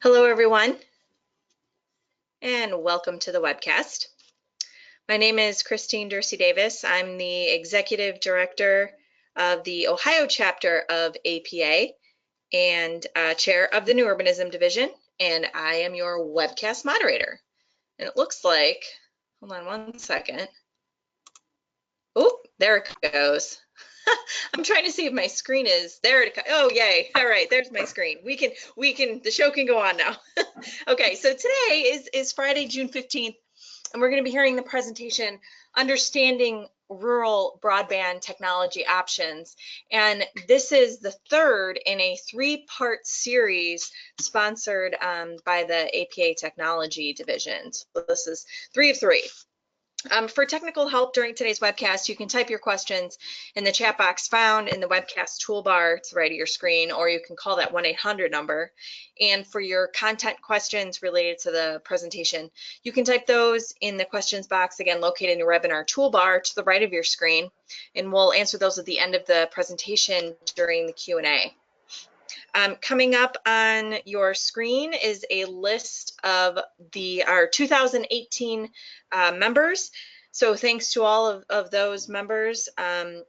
Hello, everyone, and welcome to the webcast. My name is Christine Dorsey-Davis. I'm the Executive Director of the Ohio chapter of APA and Chair of the New Urbanism Division, and I am your webcast moderator. And it looks like, hold on one second. Oh, there it goes. I'm trying to see if my screen is there. Oh, yay. All right, there's my screen. The show can go on now. Okay, so today is Friday, June 15th, and we're going to be hearing the presentation, Understanding Rural Broadband Technology Options. And this is the third in a three-part series sponsored by the APA Technology Division. So this is 3 of 3. For technical help during today's webcast, you can type your questions in the chat box found in the webcast toolbar to the right of your screen, or you can call that 1-800 number. And for your content questions related to the presentation, you can type those in the questions box, again, located in your webinar toolbar to the right of your screen, and we'll answer those at the end of the presentation during the Q&A. Coming up on your screen is a list of our 2018 members. So thanks to all of those members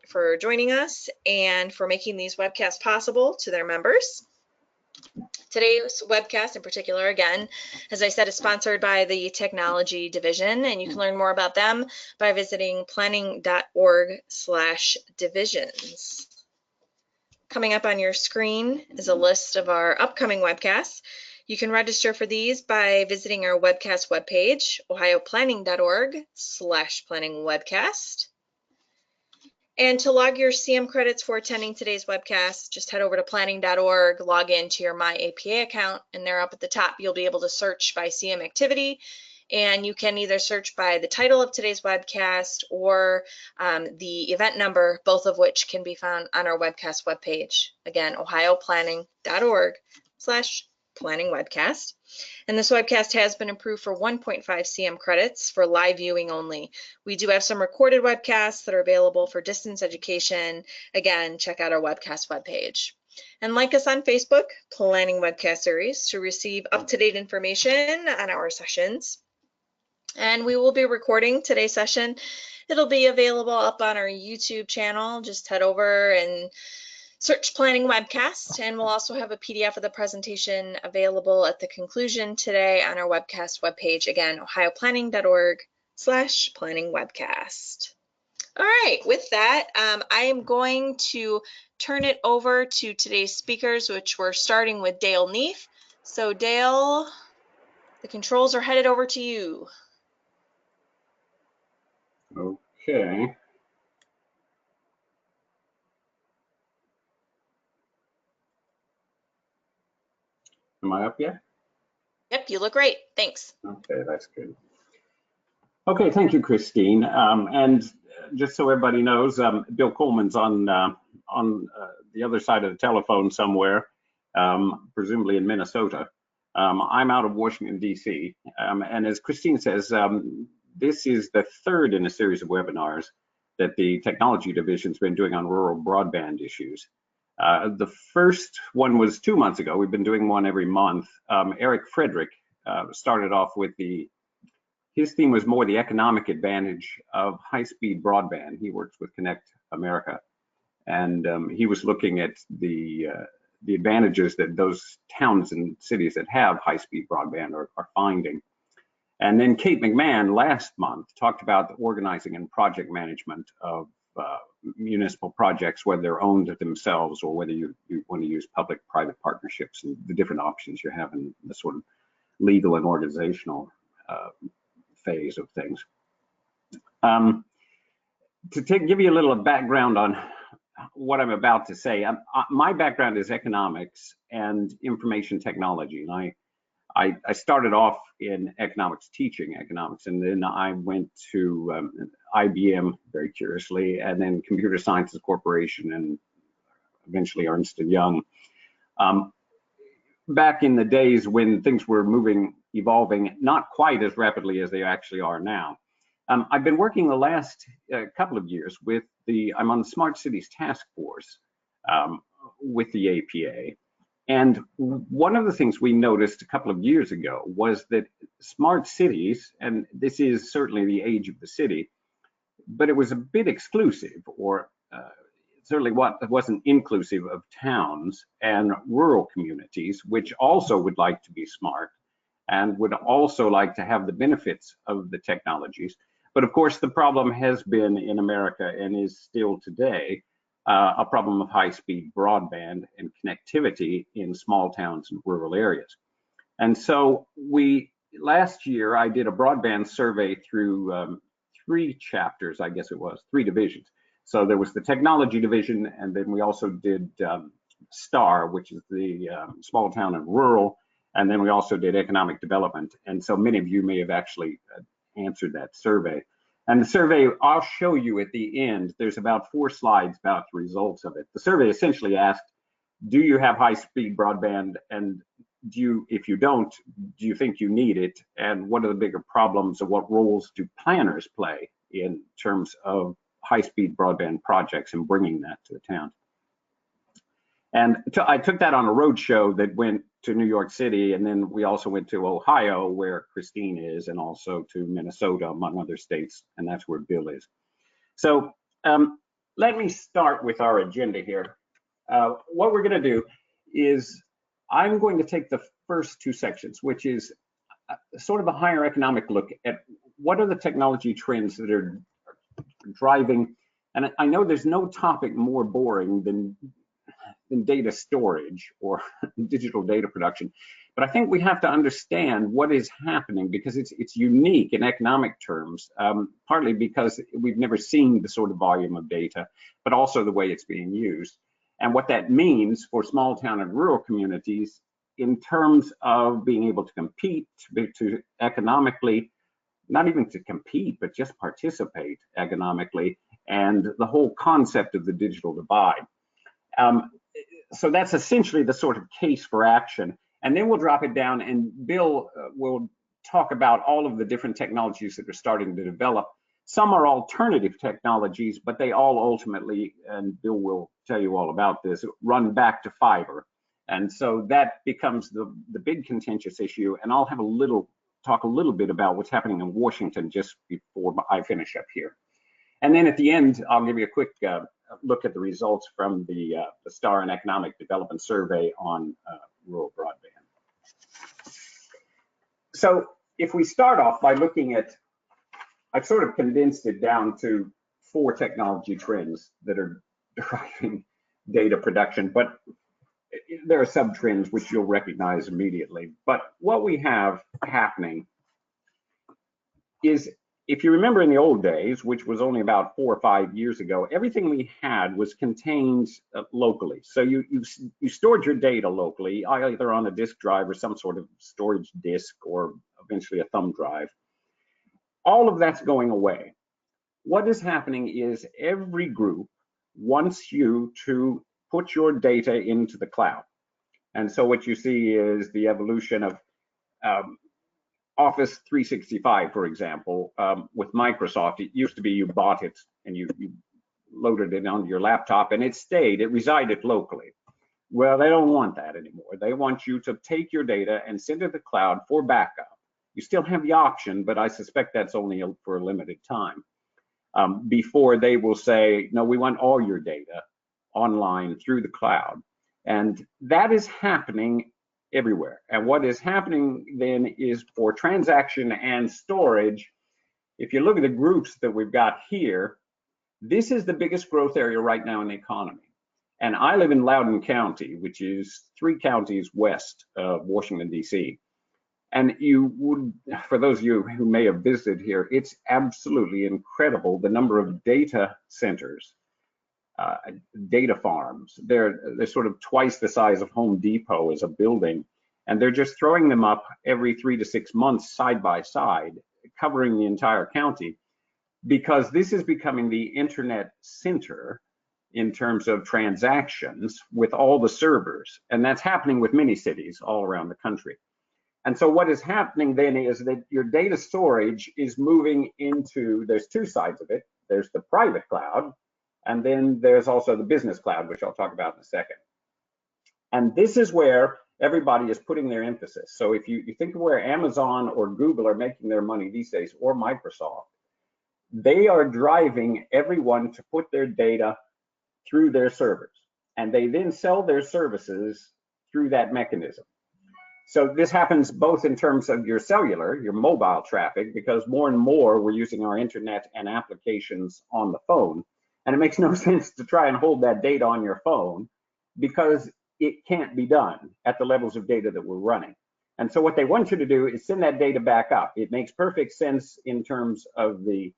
for joining us and for making these webcasts possible to their members. Today's webcast in particular, again, as I said, is sponsored by the Technology Division, and you can learn more about them by visiting planning.org/divisions. Coming up on your screen is a list of our upcoming webcasts. You can register for these by visiting our webcast webpage, ohioplanning.org/planningwebcast. And to log your CM credits for attending today's webcast, just head over to planning.org, log into your My APA account, and there up at the top, you'll be able to search by CM activity. And you can either search by the title of today's webcast or the event number, both of which can be found on our webcast webpage. Again, ohioplanning.org/planningwebcast. And this webcast has been approved for 1.5 CM credits for live viewing only. We do have some recorded webcasts that are available for distance education. Again, check out our webcast webpage. And like us on Facebook, Planning Webcast Series, to receive up-to-date information on our sessions. And we will be recording today's session. It'll be available up on our YouTube channel. Just head over and search Planning Webcast, and we'll also have a PDF of the presentation available at the conclusion today on our webcast webpage. Again, ohioplanning.org/planningwebcast. All right, with that, I am going to turn it over to today's speakers, which we're starting with Dale Neef. So Dale, the controls are headed over to you. Okay. Am I up yet? Yep, you look great. Thanks. Okay, that's good. Okay, thank you, Christine. And just so everybody knows, Bill Coleman's on the other side of the telephone somewhere, presumably in Minnesota. I'm out of Washington, D.C. And as Christine says, this is the third in a series of webinars that the Technology Division's been doing on rural broadband issues. The first one was 2 months ago. We've been doing one every month. Eric Frederick started off with his theme was more the economic advantage of high-speed broadband. He works with Connect America, and he was looking at the advantages that those towns and cities that have high-speed broadband are finding. And then Kate McMahon last month talked about the organizing and project management of municipal projects, whether they're owned themselves or whether you want to use public-private partnerships and the different options you have in the sort of legal and organizational phase of things. To give you a little background on what I'm about to say, my background is economics and information technology, and I started off in economics, teaching economics, and then I went to IBM very curiously, and then Computer Sciences Corporation, and eventually Ernst & Young. Back in the days when things were evolving, not quite as rapidly as they actually are now. I've been working the last couple of years I'm on the Smart Cities Task Force with the APA. And one of the things we noticed a couple of years ago was that smart cities, and this is certainly the age of the city, but it was a bit exclusive, or certainly wasn't inclusive of towns and rural communities, which also would like to be smart and would also like to have the benefits of the technologies. But of course, the problem has been in America and is still today a problem of high-speed broadband and connectivity in small towns and rural areas. And so last year, I did a broadband survey through 3 chapters, I guess it was, 3 divisions. So there was the technology division, and then we also did STAR, which is the small town and rural, and then we also did economic development. And so many of you may have actually answered that survey. And the survey, I'll show you at the end, there's about 4 slides about the results of it. The survey essentially asked, do you have high-speed broadband, and if you don't, do you think you need it? And what are the bigger problems, or what roles do planners play in terms of high-speed broadband projects and bringing that to the town? And I took that on a road show that went to New York City, and then we also went to Ohio, where Christine is, and also to Minnesota, among other states, and that's where Bill is. So let me start with our agenda here. What we're going to do is I'm going to take the first 2 sections, which is sort of a higher economic look at what are the technology trends that are driving, and I know there's no topic more boring than data storage or digital data production, but I think we have to understand what is happening, because it's unique in economic terms, partly because we've never seen the sort of volume of data, but also the way it's being used, and what that means for small town and rural communities in terms of being able to compete, to economically, not even to compete, but just participate economically, and the whole concept of the digital divide. So that's essentially the sort of case for action. And then we'll drop it down, and Bill will talk about all of the different technologies that are starting to develop. Some are alternative technologies, but they all ultimately, and Bill will tell you all about this, run back to fiber. And so that becomes the big contentious issue. And I'll have talk a little bit about what's happening in Washington just before I finish up here. And then at the end, I'll give you a quick look at the results from the STAR and Economic Development Survey on rural broadband. So if we start off by looking at, I've sort of condensed it down to 4 technology trends that are driving data production, but there are sub-trends which you'll recognize immediately. But what we have happening is, if you remember in the old days, which was only about 4 or 5 years ago, everything we had was contained locally. So you stored your data locally, either on a disk drive or some sort of storage disk, or eventually a thumb drive. All of that's going away. What is happening is every group wants you to put your data into the cloud. And so what you see is the evolution of Office 365, for example, with Microsoft. It used to be you bought it and you loaded it onto your laptop, and it resided locally. Well, they don't want that anymore. They want you to take your data and send it to the cloud for backup. You still have the option, but I suspect that's only for a limited time, before they will say, no, we want all your data online through the cloud. And that is happening everywhere. And what is happening then is, for transaction and storage, if you look at the groups that we've got here, this is the biggest growth area right now in the economy. And I live in Loudoun County, which is 3 counties west of Washington, D.C. And you would, for those of you who may have visited here, it's absolutely incredible the number of data centers, data farms. They're sort of twice the size of Home Depot as a building, and they're just throwing them up every 3 to 6 months side by side, covering the entire county, because this is becoming the internet center in terms of transactions with all the servers. And that's happening with many cities all around the country. And so what is happening then is that your data storage is moving into, there's 2 sides of it. There's the private cloud, and then there's also the business cloud, which I'll talk about in a second. And this is where everybody is putting their emphasis. So if you think of where Amazon or Google are making their money these days, or Microsoft, they are driving everyone to put their data through their servers, and they then sell their services through that mechanism. So this happens both in terms of your cellular, your mobile traffic, because more and more we're using our internet and applications on the phone, and it makes no sense to try and hold that data on your phone because it can't be done at the levels of data that we're running. And so what they want you to do is send that data back up. It makes perfect sense in terms of the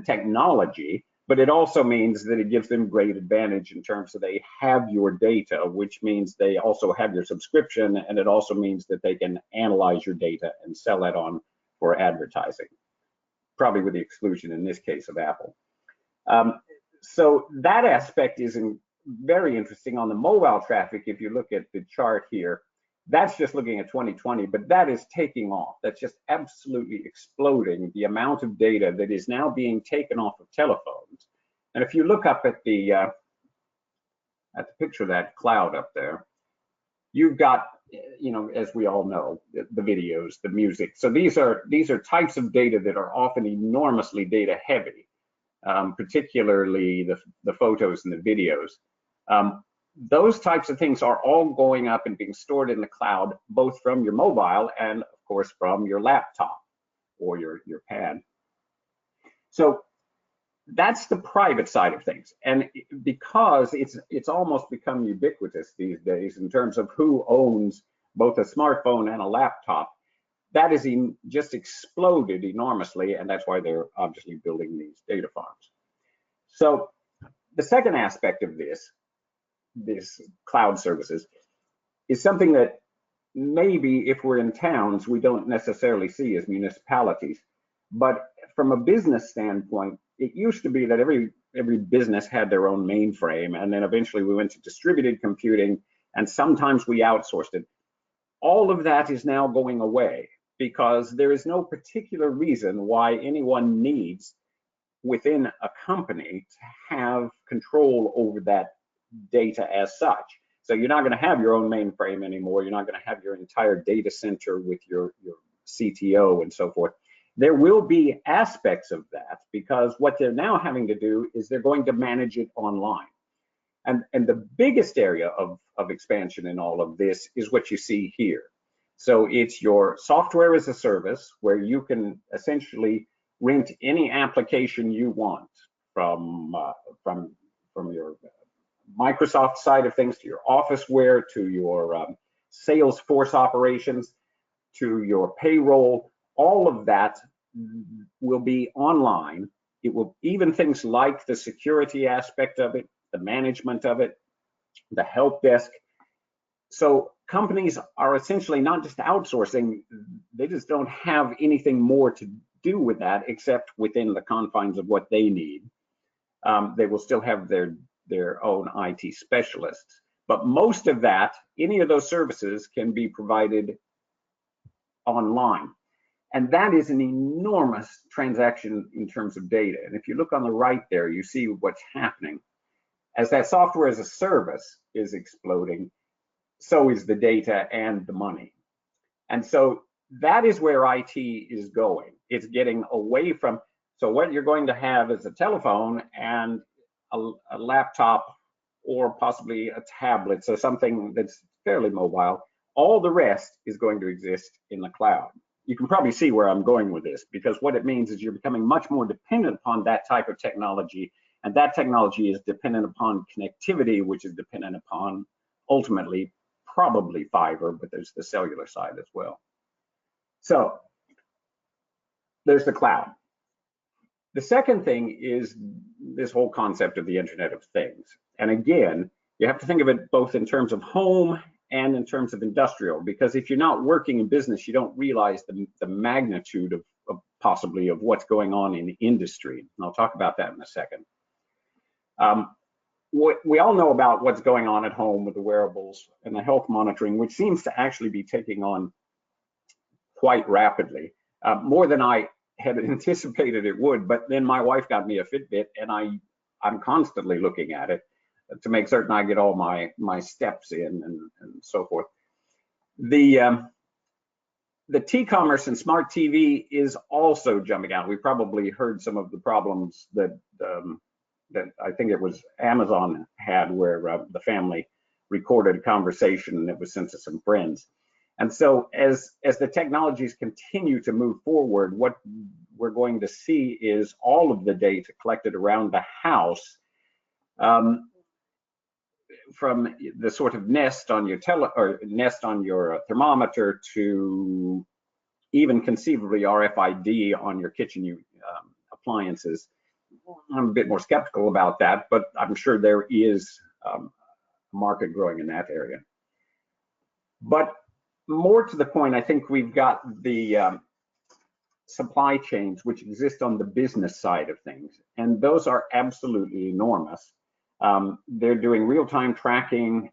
technology, but it also means that it gives them great advantage in terms of they have your data, which means they also have your subscription, and it also means that they can analyze your data and sell that on for advertising, probably with the exclusion in this case of Apple. So that aspect is very interesting. On the mobile traffic, if you look at the chart here, that's just looking at 2020, but that is taking off. That's just absolutely exploding, the amount of data that is now being taken off of telephones. And if you look up at the picture of that cloud up there, you've got, you know, as we all know, the videos, the music. So these are types of data that are often enormously data heavy, particularly the photos and the videos. Those types of things are all going up and being stored in the cloud, both from your mobile and, of course, from your laptop or your pad. So that's the private side of things. And because it's almost become ubiquitous these days in terms of who owns both a smartphone and a laptop, that has just exploded enormously, and that's why they're obviously building these data farms. So the second aspect of this cloud services is something that maybe if we're in towns, we don't necessarily see as municipalities. But from a business standpoint, it used to be that every business had their own mainframe, and then eventually we went to distributed computing, and sometimes we outsourced it. All of that is now going away because there is no particular reason why anyone needs within a company to have control over that data as such. So you're not going to have your own mainframe anymore. You're not going to have your entire data center with your CTO and so forth. There will be aspects of that because what they're now having to do is they're going to manage it online. And the biggest area of expansion in all of this is what you see here. So it's your software as a service where you can essentially rent any application you want from your Microsoft side of things to your Officeware, to your Salesforce operations, to your payroll. All of that will be online. It will, even things like the security aspect of it, the management of it, the help desk. So companies are essentially not just outsourcing, they just don't have anything more to do with that except within the confines of what they need. They will still have their own IT specialists, but most of that, any of those services can be provided online. And that is an enormous transaction in terms of data. And if you look on the right there, you see what's happening. As that software as a service is exploding, so is the data and the money. And so that is where IT is going. It's getting away from, so what you're going to have is a telephone and a laptop or possibly a tablet, so something that's fairly mobile. All the rest is going to exist in the cloud. You can probably see where I'm going with this, because what it means is you're becoming much more dependent upon that type of technology, and that technology is dependent upon connectivity, which is dependent upon ultimately probably fiber, but there's the cellular side as well. So there's the cloud. The second thing is this whole concept of the Internet of Things. And again, you have to think of it both in terms of home and in terms of industrial, because if you're not working in business, you don't realize the magnitude of possibly of what's going on in industry. And I'll talk about that in a second. We all know about what's going on at home with the wearables and the health monitoring, which seems to actually be taking on quite rapidly, more than I had anticipated it would. But then my wife got me a Fitbit, and I'm constantly looking at it. to make certain I get all my steps in and so forth. The T-commerce and smart TV is also jumping out. We probably heard some of the problems that I think it was Amazon had, where the family recorded a conversation and it was sent to some friends. And so as the technologies continue to move forward, what we're going to see is all of the data collected around the house, from the sort of nest on your thermometer to even conceivably RFID on your kitchen appliances. I'm a bit more skeptical about that, but I'm sure there is a market growing in that area. But more to the point, I think we've got the supply chains which exist on the business side of things, and those are absolutely enormous. They're doing real-time tracking,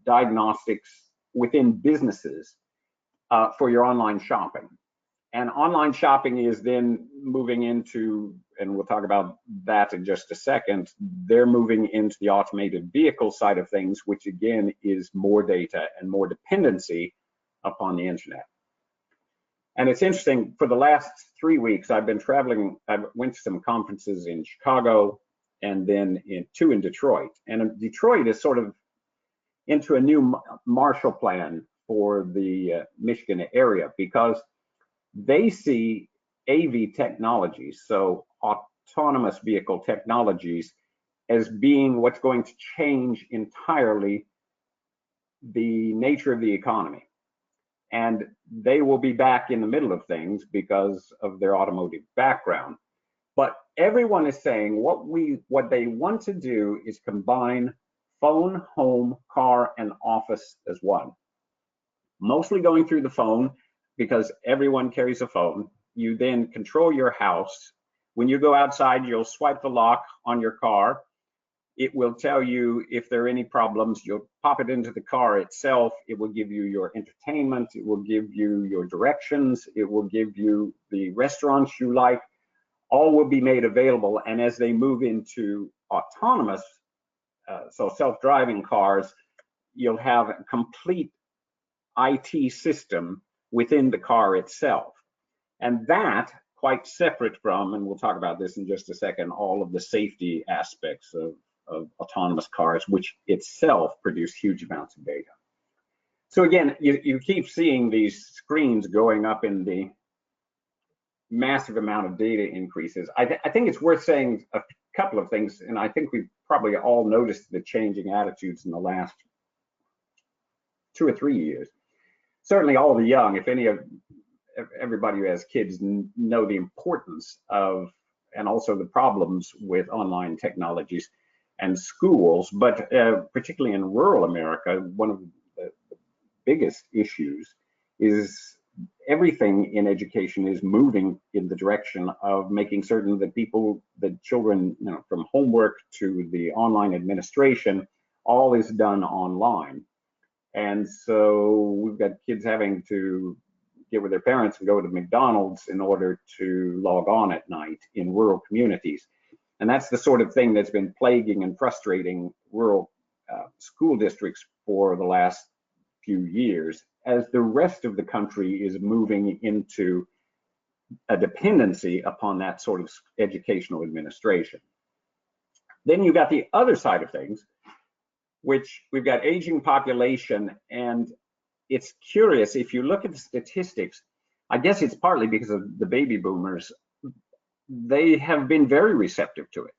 diagnostics within businesses for your online shopping. And online shopping is then moving into, and we'll talk about that in just a second, they're moving into the automated vehicle side of things, which again is more data and more dependency upon the internet. And it's interesting, for the last 3 weeks, I've been traveling. I went to some conferences in Chicago and then two in Detroit. And Detroit is sort of into a new Marshall Plan for the Michigan area, because they see AV technologies, so autonomous vehicle technologies, as being what's going to change entirely the nature of the economy. And they will be back in the middle of things because of their automotive background. But everyone is saying what they want to do is combine phone, home, car, and office as one. Mostly going through the phone, because everyone carries a phone. You then control your house. When you go outside, you'll swipe the lock on your car. It will tell you if there are any problems. You'll pop it into the car itself. It will give you your entertainment. It will give you your directions. It will give you the restaurants you like. All will be made available. And as they move into autonomous, so self-driving cars, you'll have a complete IT system within the car itself. And that, quite separate from, and we'll talk about this in just a second, all of the safety aspects of autonomous cars, which itself produce huge amounts of data. So again, you keep seeing these screens going up in the massive amount of data increases. I think it's worth saying a couple of things, and I think we've probably all noticed the changing attitudes in the last 2 or 3 years. Certainly all the young, if any of everybody who has kids know the importance of, and also the problems with online technologies and schools, but particularly in rural America, one of the biggest issues is everything in education is moving in the direction of making certain that the children, from homework to the online administration, all is done online. And so we've got kids having to get with their parents and go to McDonald's in order to log on at night in rural communities. And that's the sort of thing that's been plaguing and frustrating rural school districts for the last few years, as the rest of the country is moving into a dependency upon that sort of educational administration. Then you've got the other side of things, which we've got aging population. And it's curious, if you look at the statistics, I guess it's partly because of the baby boomers. They have been very receptive to it,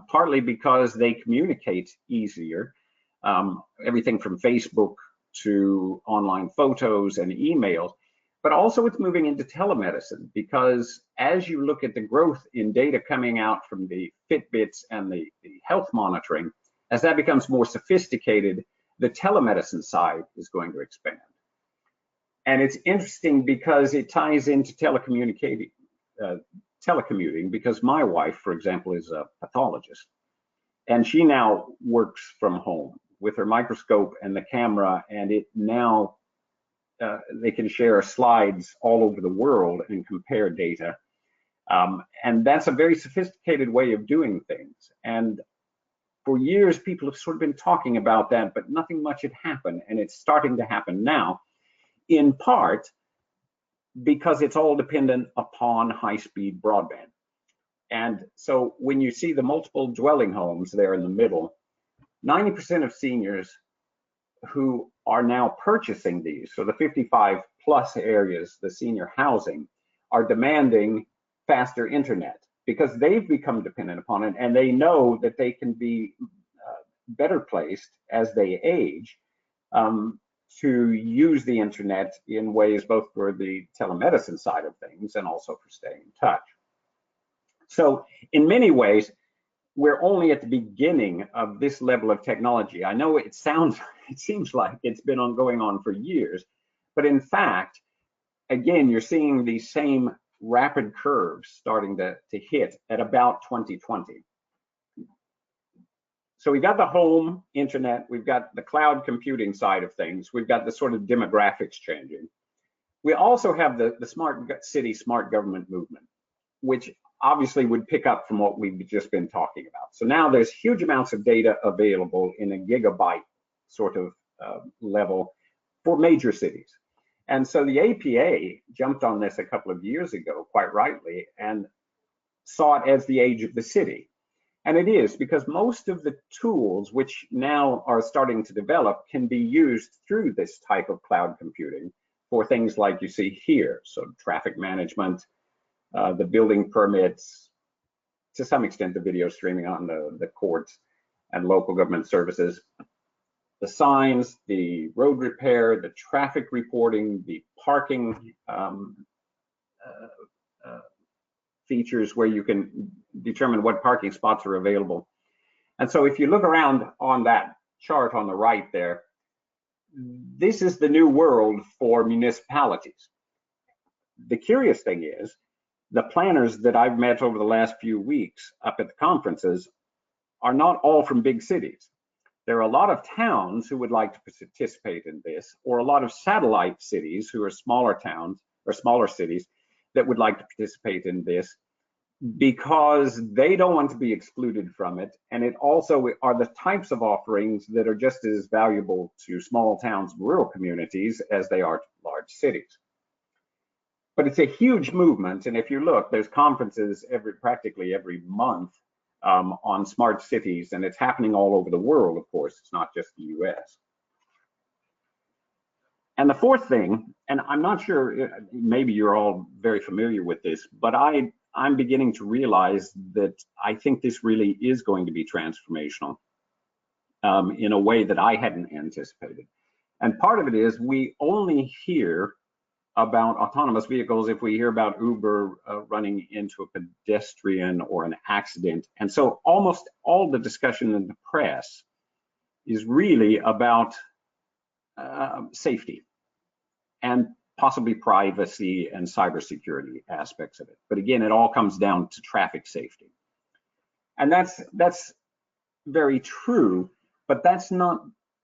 partly because they communicate easier, everything from Facebook to online photos and emails, but also it's moving into telemedicine, because as you look at the growth in data coming out from the Fitbits and the health monitoring, as that becomes more sophisticated, the telemedicine side is going to expand. And it's interesting because it ties into telecommuting, because my wife, for example, is a pathologist, and she now works from home with her microscope and the camera, and it now they can share slides all over the world and compare data. And that's a very sophisticated way of doing things. And For years, people have sort of been talking about that, but nothing much had happened, and it's starting to happen now, in part because it's all dependent upon high-speed broadband. And so when you see the multiple dwelling homes there in the middle, 90% of seniors who are now purchasing these, so the 55 plus areas, the senior housing, are demanding faster internet because they've become dependent upon it, and they know that they can be better placed as they age to use the internet in ways both for the telemedicine side of things and also for staying in touch. So in many ways, we're only at the beginning of this level of technology. I know it seems like it's been going on for years, but in fact, again, you're seeing these same rapid curves starting to hit at about 2020. So we've got the home internet, we've got the cloud computing side of things, we've got the sort of demographics changing. We also have the smart city, smart government movement, which obviously would pick up from what we've just been talking about. So now there's huge amounts of data available in a gigabyte sort of level for major cities. And so the APA jumped on this a couple of years ago, quite rightly, and saw it as the age of the city. And it is, because most of the tools which now are starting to develop can be used through this type of cloud computing for things like you see here. So traffic management, the building permits, to some extent the video streaming on the courts and local government services, the signs, the road repair, the traffic reporting, the parking features where you can determine what parking spots are available. And so if you look around on that chart on the right there, this is the new world for municipalities. The curious thing is, the planners that I've met over the last few weeks up at the conferences are not all from big cities. There are a lot of towns who would like to participate in this, or a lot of satellite cities who are smaller towns or smaller cities that would like to participate in this because they don't want to be excluded from it. And it also are the types of offerings that are just as valuable to small towns, rural communities as they are to large cities. But it's a huge movement, and if you look, there's conferences practically every month on smart cities, and it's happening all over the world, of course. It's not just the US. And the fourth thing, and I'm not sure, maybe you're all very familiar with this, but I'm beginning to realize that I think this really is going to be transformational in a way that I hadn't anticipated. And part of it is we only hear about autonomous vehicles if we hear about Uber running into a pedestrian or an accident. And so almost all the discussion in the press is really about safety and possibly privacy and cybersecurity aspects of it. But again, it all comes down to traffic safety. And that's very true, but that's not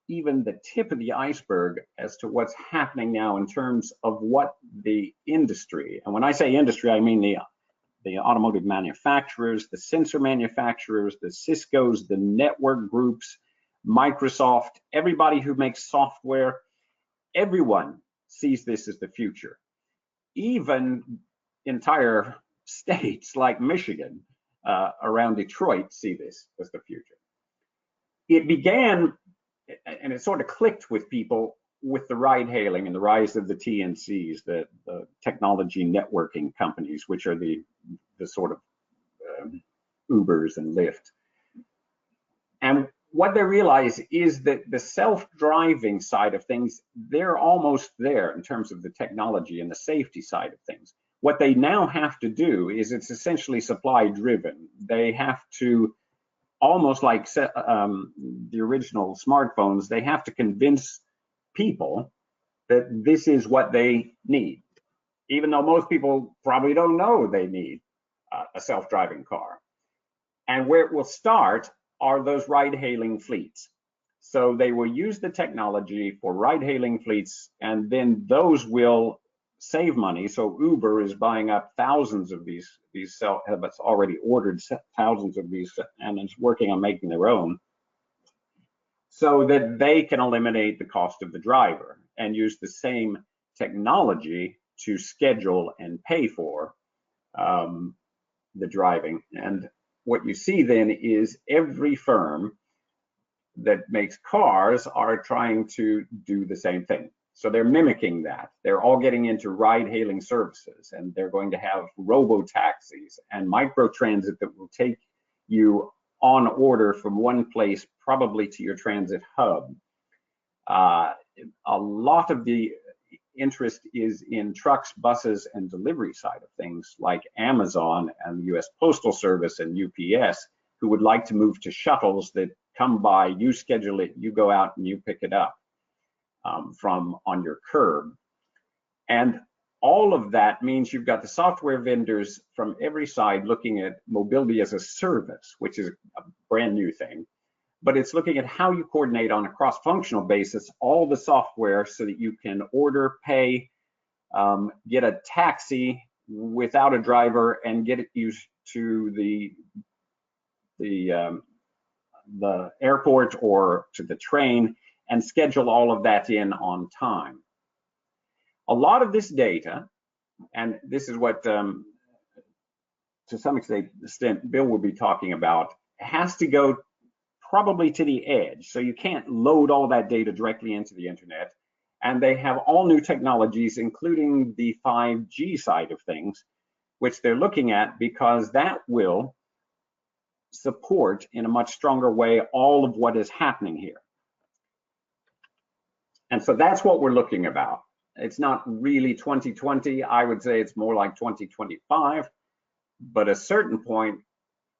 even the tip of the iceberg as to what's happening now in terms of what the industry, and when I say industry, I mean the automotive manufacturers, the sensor manufacturers, the Ciscos, the network groups, Microsoft, everybody who makes software, everyone sees this as the future. Even entire states like Michigan around Detroit see this as the future. It began, and it sort of clicked with people with the ride hailing and the rise of the TNCs, the technology networking companies, which are the sort of Ubers and Lyft. And what they realize is that the self-driving side of things, they're almost there in terms of the technology and the safety side of things. What they now have to do is it's essentially supply driven. They have to, almost like the original smartphones, they have to convince people that this is what they need, even though most people probably don't know they need a self-driving car. And where it will start are those ride-hailing fleets. So they will use the technology for ride-hailing fleets, and then those will save money. So Uber is buying up thousands of these has already ordered thousands of these and is working on making their own so that they can eliminate the cost of the driver and use the same technology to schedule and pay for the driving. And what you see then is every firm that makes cars are trying to do the same thing. So they're mimicking that. They're all getting into ride-hailing services, and they're going to have robo-taxis and micro-transit that will take you on order from one place, probably to your transit hub. A lot of the interest is in trucks, buses, and delivery side of things, like Amazon and the US Postal Service and UPS, who would like to move to shuttles that come by, you schedule it, you go out and you pick it up from on your curb. And all of that means you've got the software vendors from every side looking at mobility as a service, which is a brand new thing. But it's looking at how you coordinate on a cross-functional basis all the software so that you can order, pay, get a taxi without a driver, and get it used to the airport or to the train, and schedule all of that in on time. A lot of this data, and this is what to some extent Bill will be talking about, has to go probably to the edge. So you can't load all that data directly into the internet. And they have all new technologies, including the 5G side of things, which they're looking at, because that will support in a much stronger way all of what is happening here. And so that's what we're looking about. It's not really 2020. I would say it's more like 2025. But at a certain point,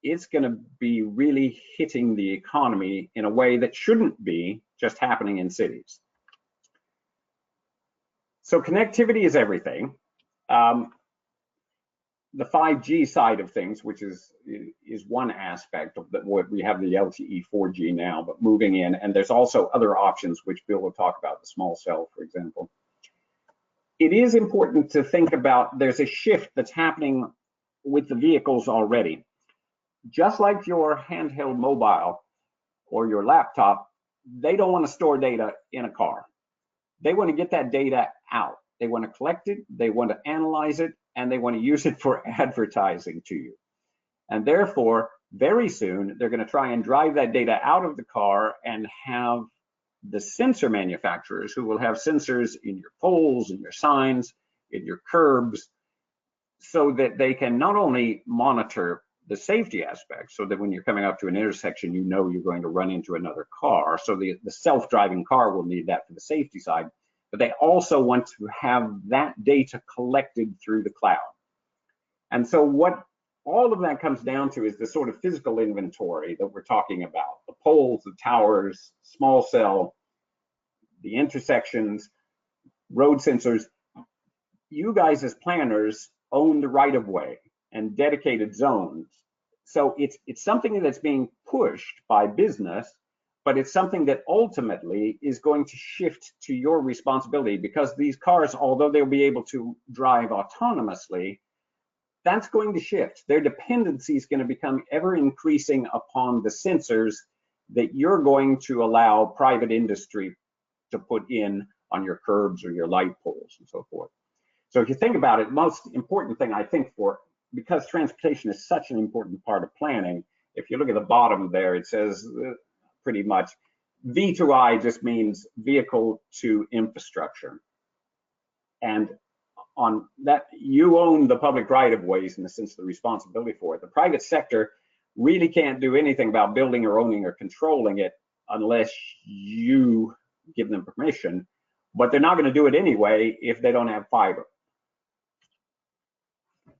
it's going to be really hitting the economy in a way that shouldn't be just happening in cities. So connectivity is everything. The 5G side of things, which is one aspect of what we have, the LTE 4G now, but moving in, and there's also other options which Bill will talk about, the small cell, for example. It is important to think about, there's a shift that's happening with the vehicles already. Just like your handheld mobile or your laptop, they don't want to store data in a car. They want to get that data out. They want to collect it, they want to analyze it, and they want to use it for advertising to you. And therefore, very soon, they're going to try and drive that data out of the car and have the sensor manufacturers, who will have sensors in your poles, in your signs, in your curbs, so that they can not only monitor the safety aspect, so that when you're coming up to an intersection, you know you're going to run into another car. So the self-driving car will need that for the safety side, but they also want to have that data collected through the cloud. And so what all of that comes down to is the sort of physical inventory that we're talking about, the poles, the towers, small cell, the intersections, road sensors. You guys as planners own the right-of-way and dedicated zones. So it's something that's being pushed by business, but it's something that ultimately is going to shift to your responsibility, because these cars, although they'll be able to drive autonomously, that's going to shift. Their dependency is going to become ever increasing upon the sensors that you're going to allow private industry to put in on your curbs or your light poles and so forth. So if you think about it, most important thing I think because transportation is such an important part of planning, if you look at the bottom there, it says pretty much V2I just means vehicle to infrastructure. And on that, you own the public right-of-ways in the sense of the responsibility for it. The private sector really can't do anything about building or owning or controlling it unless you give them permission, but they're not going to do it anyway if they don't have fiber.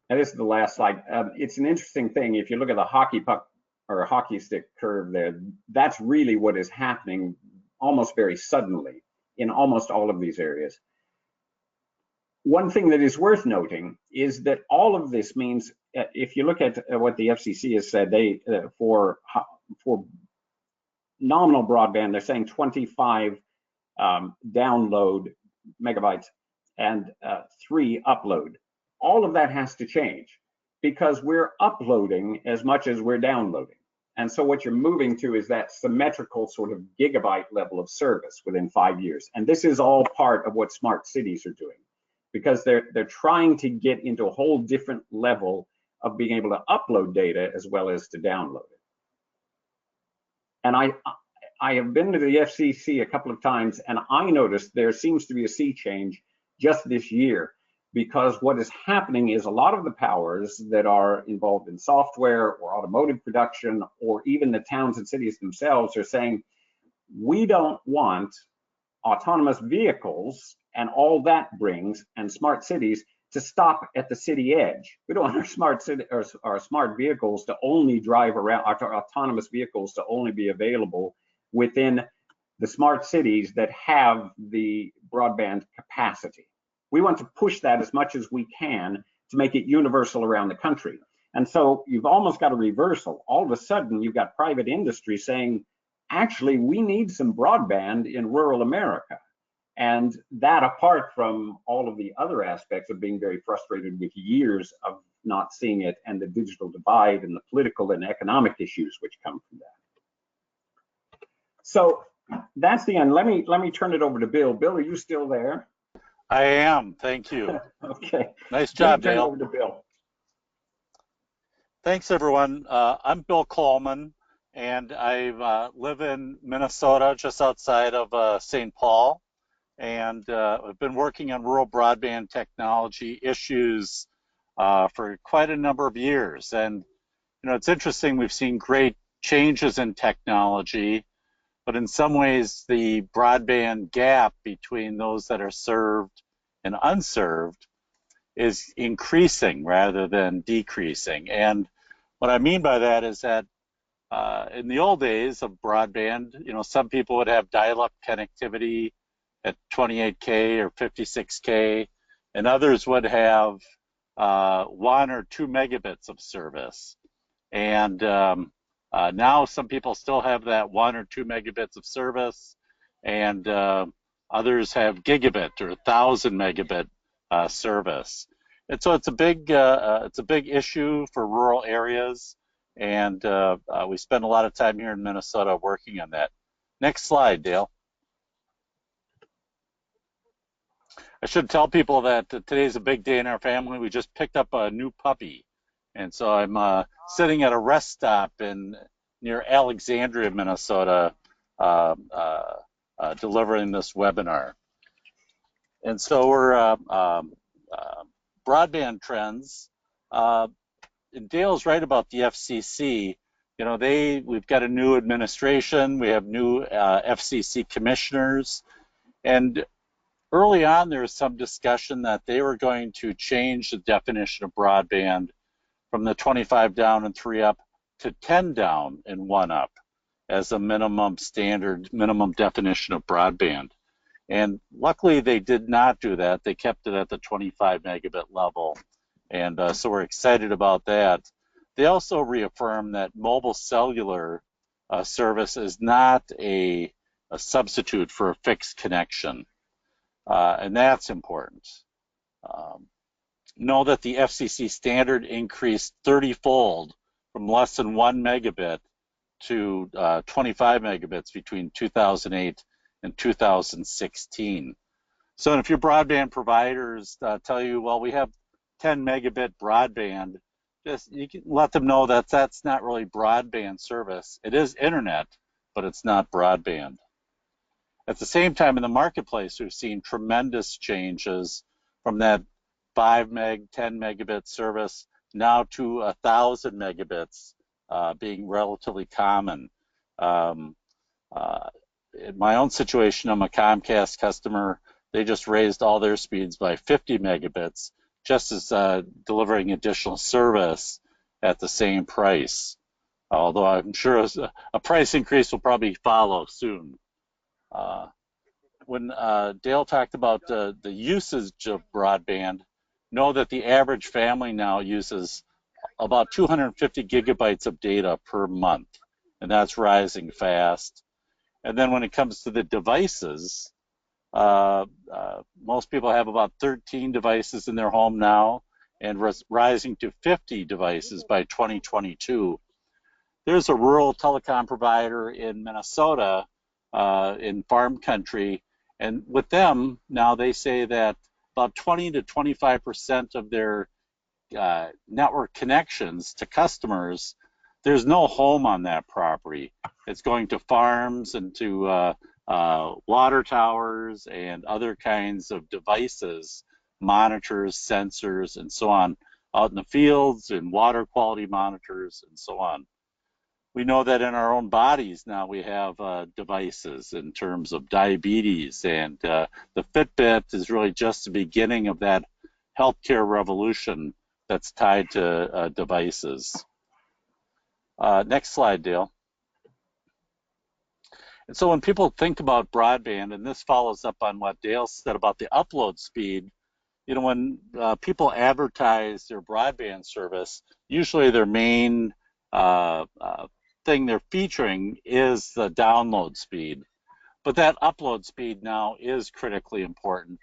And this is the last slide. It's an interesting thing. If you look at the hockey puck or hockey stick curve there, that's really what is happening almost very suddenly in almost all of these areas. One thing that is worth noting is that all of this means, if you look at what the FCC has said, they for nominal broadband, they're saying 25 download megabytes and 3 upload. All of that has to change, because we're uploading as much as we're downloading. And so what you're moving to is that symmetrical sort of gigabyte level of service within 5 years. And this is all part of what smart cities are doing, because they're trying to get into a whole different level of being able to upload data as well as to download it. And I have been to the FCC a couple of times, and I noticed there seems to be a sea change just this year, because what is happening is a lot of the powers that are involved in software or automotive production, or even the towns and cities themselves, are saying, we don't want autonomous vehicles and all that brings, and smart cities, to stop at the city edge. We don't want our smart vehicles to only drive around, our autonomous vehicles to only be available within the smart cities that have the broadband capacity. We want to push that as much as we can to make it universal around the country. And so you've almost got a reversal. All of a sudden, you've got private industry saying, actually, we need some broadband in rural America. And that, apart from all of the other aspects of being very frustrated with years of not seeing it, and the digital divide and the political and economic issues which come from that. So that's the end. Let me turn it over to Bill. Bill, are you still there? I am, thank you. Okay. Nice job, Dale. Over to Bill. Thanks, everyone. I'm Bill Coleman, and I live in Minnesota, just outside of St. Paul. And I've been working on rural broadband technology issues for quite a number of years. And, you know, it's interesting, we've seen great changes in technology, but in some ways the broadband gap between those that are served and unserved is increasing rather than decreasing. And what I mean by that is that in the old days of broadband, you know, some people would have dial-up connectivity at 28K or 56K, and others would have 1 or 2 megabits of service. And now some people still have that 1 or 2 megabits of service, and others have gigabit or 1,000 megabit service. And so it's a big issue for rural areas, and we spend a lot of time here in Minnesota working on that. Next slide, Dale. I should tell people that today's a big day in our family. We just picked up a new puppy, and so I'm sitting at a rest stop near Alexandria, Minnesota, delivering this webinar. And so we're broadband trends. And Dale's right about the FCC. You know, we've got a new administration. We have new FCC commissioners, and early on, there was some discussion that they were going to change the definition of broadband from the 25 down and 3 up to 10 down and 1 up as a minimum standard, minimum definition of broadband. And luckily, they did not do that. They kept it at the 25 megabit level. And so we're excited about that. They also reaffirmed that mobile cellular service is not a substitute for a fixed connection. And that's important. Know that the FCC standard increased 30-fold from less than 1 megabit to 25 megabits between 2008 and 2016. So if your broadband providers tell you, well, we have 10 megabit broadband, you can let them know that that's not really broadband service. It is internet, but it's not broadband. At the same time, in the marketplace, we've seen tremendous changes from that 5 meg, 10 megabit service now to 1,000 megabits being relatively common. In my own situation, I'm a Comcast customer. They just raised all their speeds by 50 megabits, just as delivering additional service at the same price. Although I'm sure a price increase will probably follow soon. When Dale talked about the usage of broadband, know that the average family now uses about 250 gigabytes of data per month, and that's rising fast. And then when it comes to the devices, most people have about 13 devices in their home now, and rising to 50 devices by 2022. there's a rural telecom provider in Minnesota, in farm country, and with them now they say that about 20 to 25% of their network connections to customers, there's no home on that property. It's going to farms and to water towers and other kinds of devices, monitors, sensors, and so on, out in the fields, and water quality monitors, and so on. We know that in our own bodies now we have devices in terms of diabetes, and the Fitbit is really just the beginning of that healthcare revolution that's tied to devices. Next slide, Dale. And so when people think about broadband, and this follows up on what Dale said about the upload speed, you know, when people advertise their broadband service, usually their main thing they're featuring is the download speed. But that upload speed now is critically important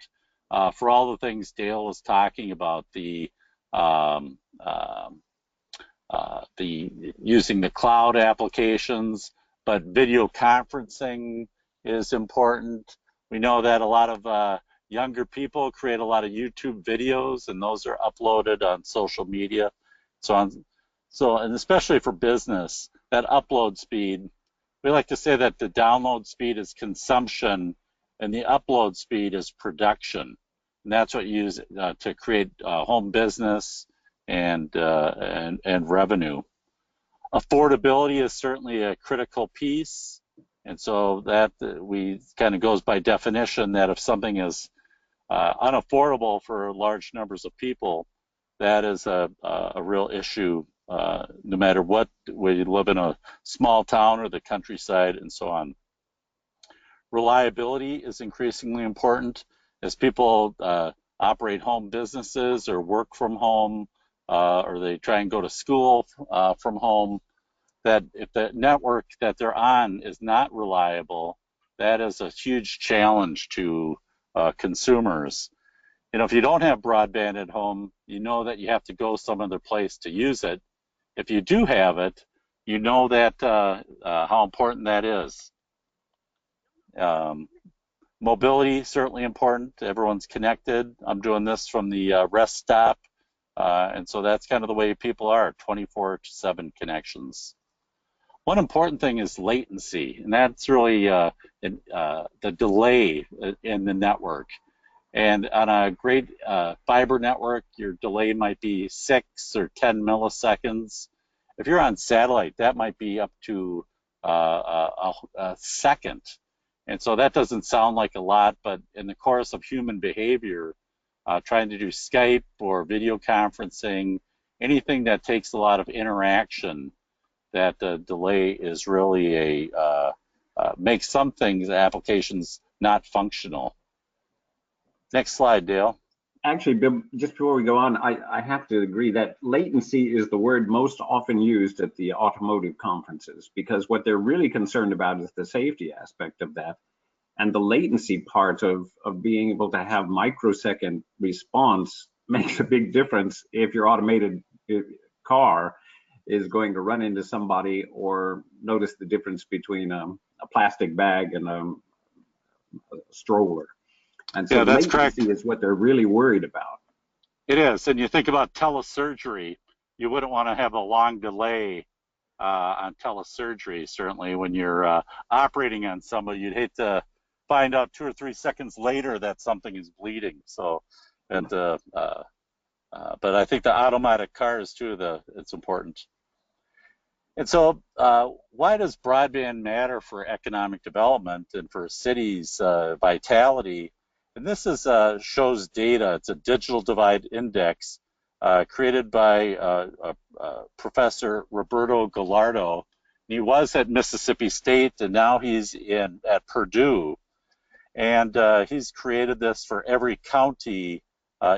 for all the things Dale was talking about, the using the cloud applications, but video conferencing is important. We know that a lot of younger people create a lot of YouTube videos, and those are uploaded on social media. And especially for business, that upload speed, we like to say that the download speed is consumption and the upload speed is production. And that's what you use to create home business and revenue. Affordability is certainly a critical piece, and so that we kind of goes by definition that if something is unaffordable for large numbers of people, that is a real issue, no matter what, whether you live in a small town or the countryside and so on. Reliability is increasingly important as people operate home businesses or work from home, or they try and go to school from home, that if the network that they're on is not reliable, that is a huge challenge to consumers. You know, if you don't have broadband at home, you know that you have to go some other place to use it. If you do have it, you know that how important that is. Mobility, certainly important. Everyone's connected. I'm doing this from the rest stop. And so that's kind of the way people are, 24/7 connections. One important thing is latency, and that's really the delay in the network. And on a great fiber network, your delay might be 6 or 10 milliseconds. If you're on satellite, that might be up to a second. And so that doesn't sound like a lot, but in the course of human behavior, trying to do Skype or video conferencing, anything that takes a lot of interaction, that delay is really makes some things, applications, not functional. Next slide, Dale. Actually, Bill, just before we go on, I have to agree that latency is the word most often used at the automotive conferences, because what they're really concerned about is the safety aspect of that. And the latency part of being able to have microsecond response makes a big difference if your automated car is going to run into somebody or notice the difference between a plastic bag and a stroller. And so yeah, that's latency correct. is what they're really worried about. It is, and you think about telesurgery, you wouldn't want to have a long delay on telesurgery. Certainly when you're operating on somebody, you'd hate to find out 2 or 3 seconds later that something is bleeding. So, and but I think the automatic cars too, it's important. And so why does broadband matter for economic development and for cities' vitality? And this is shows data. It's a digital divide index created by Professor Roberto Gallardo. He was at Mississippi State, and now he's at Purdue. And he's created this for every county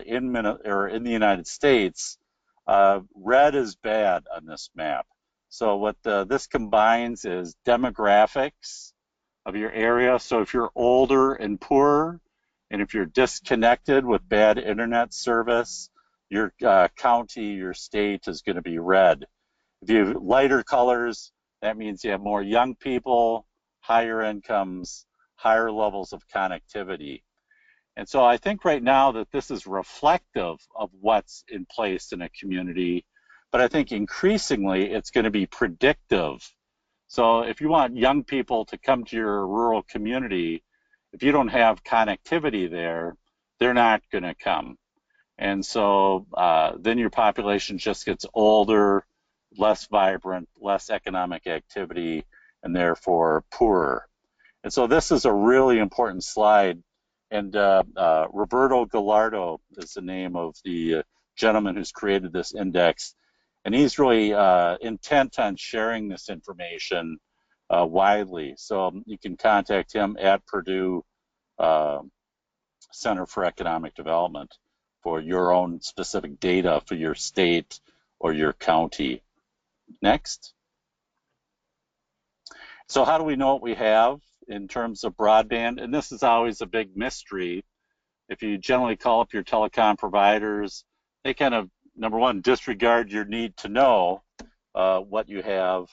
in the United States. Red is bad on this map. So what this combines is demographics of your area. So if you're older and poorer, and if you're disconnected with bad internet service, your county, your state is going to be red. If you have lighter colors, That means you have more young people, higher incomes, higher levels of connectivity. And so I think right now that this is reflective of what's in place in a community, but I think increasingly it's going to be predictive. So if you want young people to come to your rural community, if you don't have connectivity there, they're not going to come. And so then your population just gets older, less vibrant, less economic activity, and therefore poorer. And so this is a really important slide. And Roberto Gallardo is the name of the gentleman who's created this index. And he's really intent on sharing this information widely. So you can contact him at Purdue Center for Economic Development for your own specific data for your state or your county. Next. So how do we know what we have in terms of broadband? And this is always a big mystery. If you generally call up your telecom providers, they kind of, number one, disregard your need to know what you have,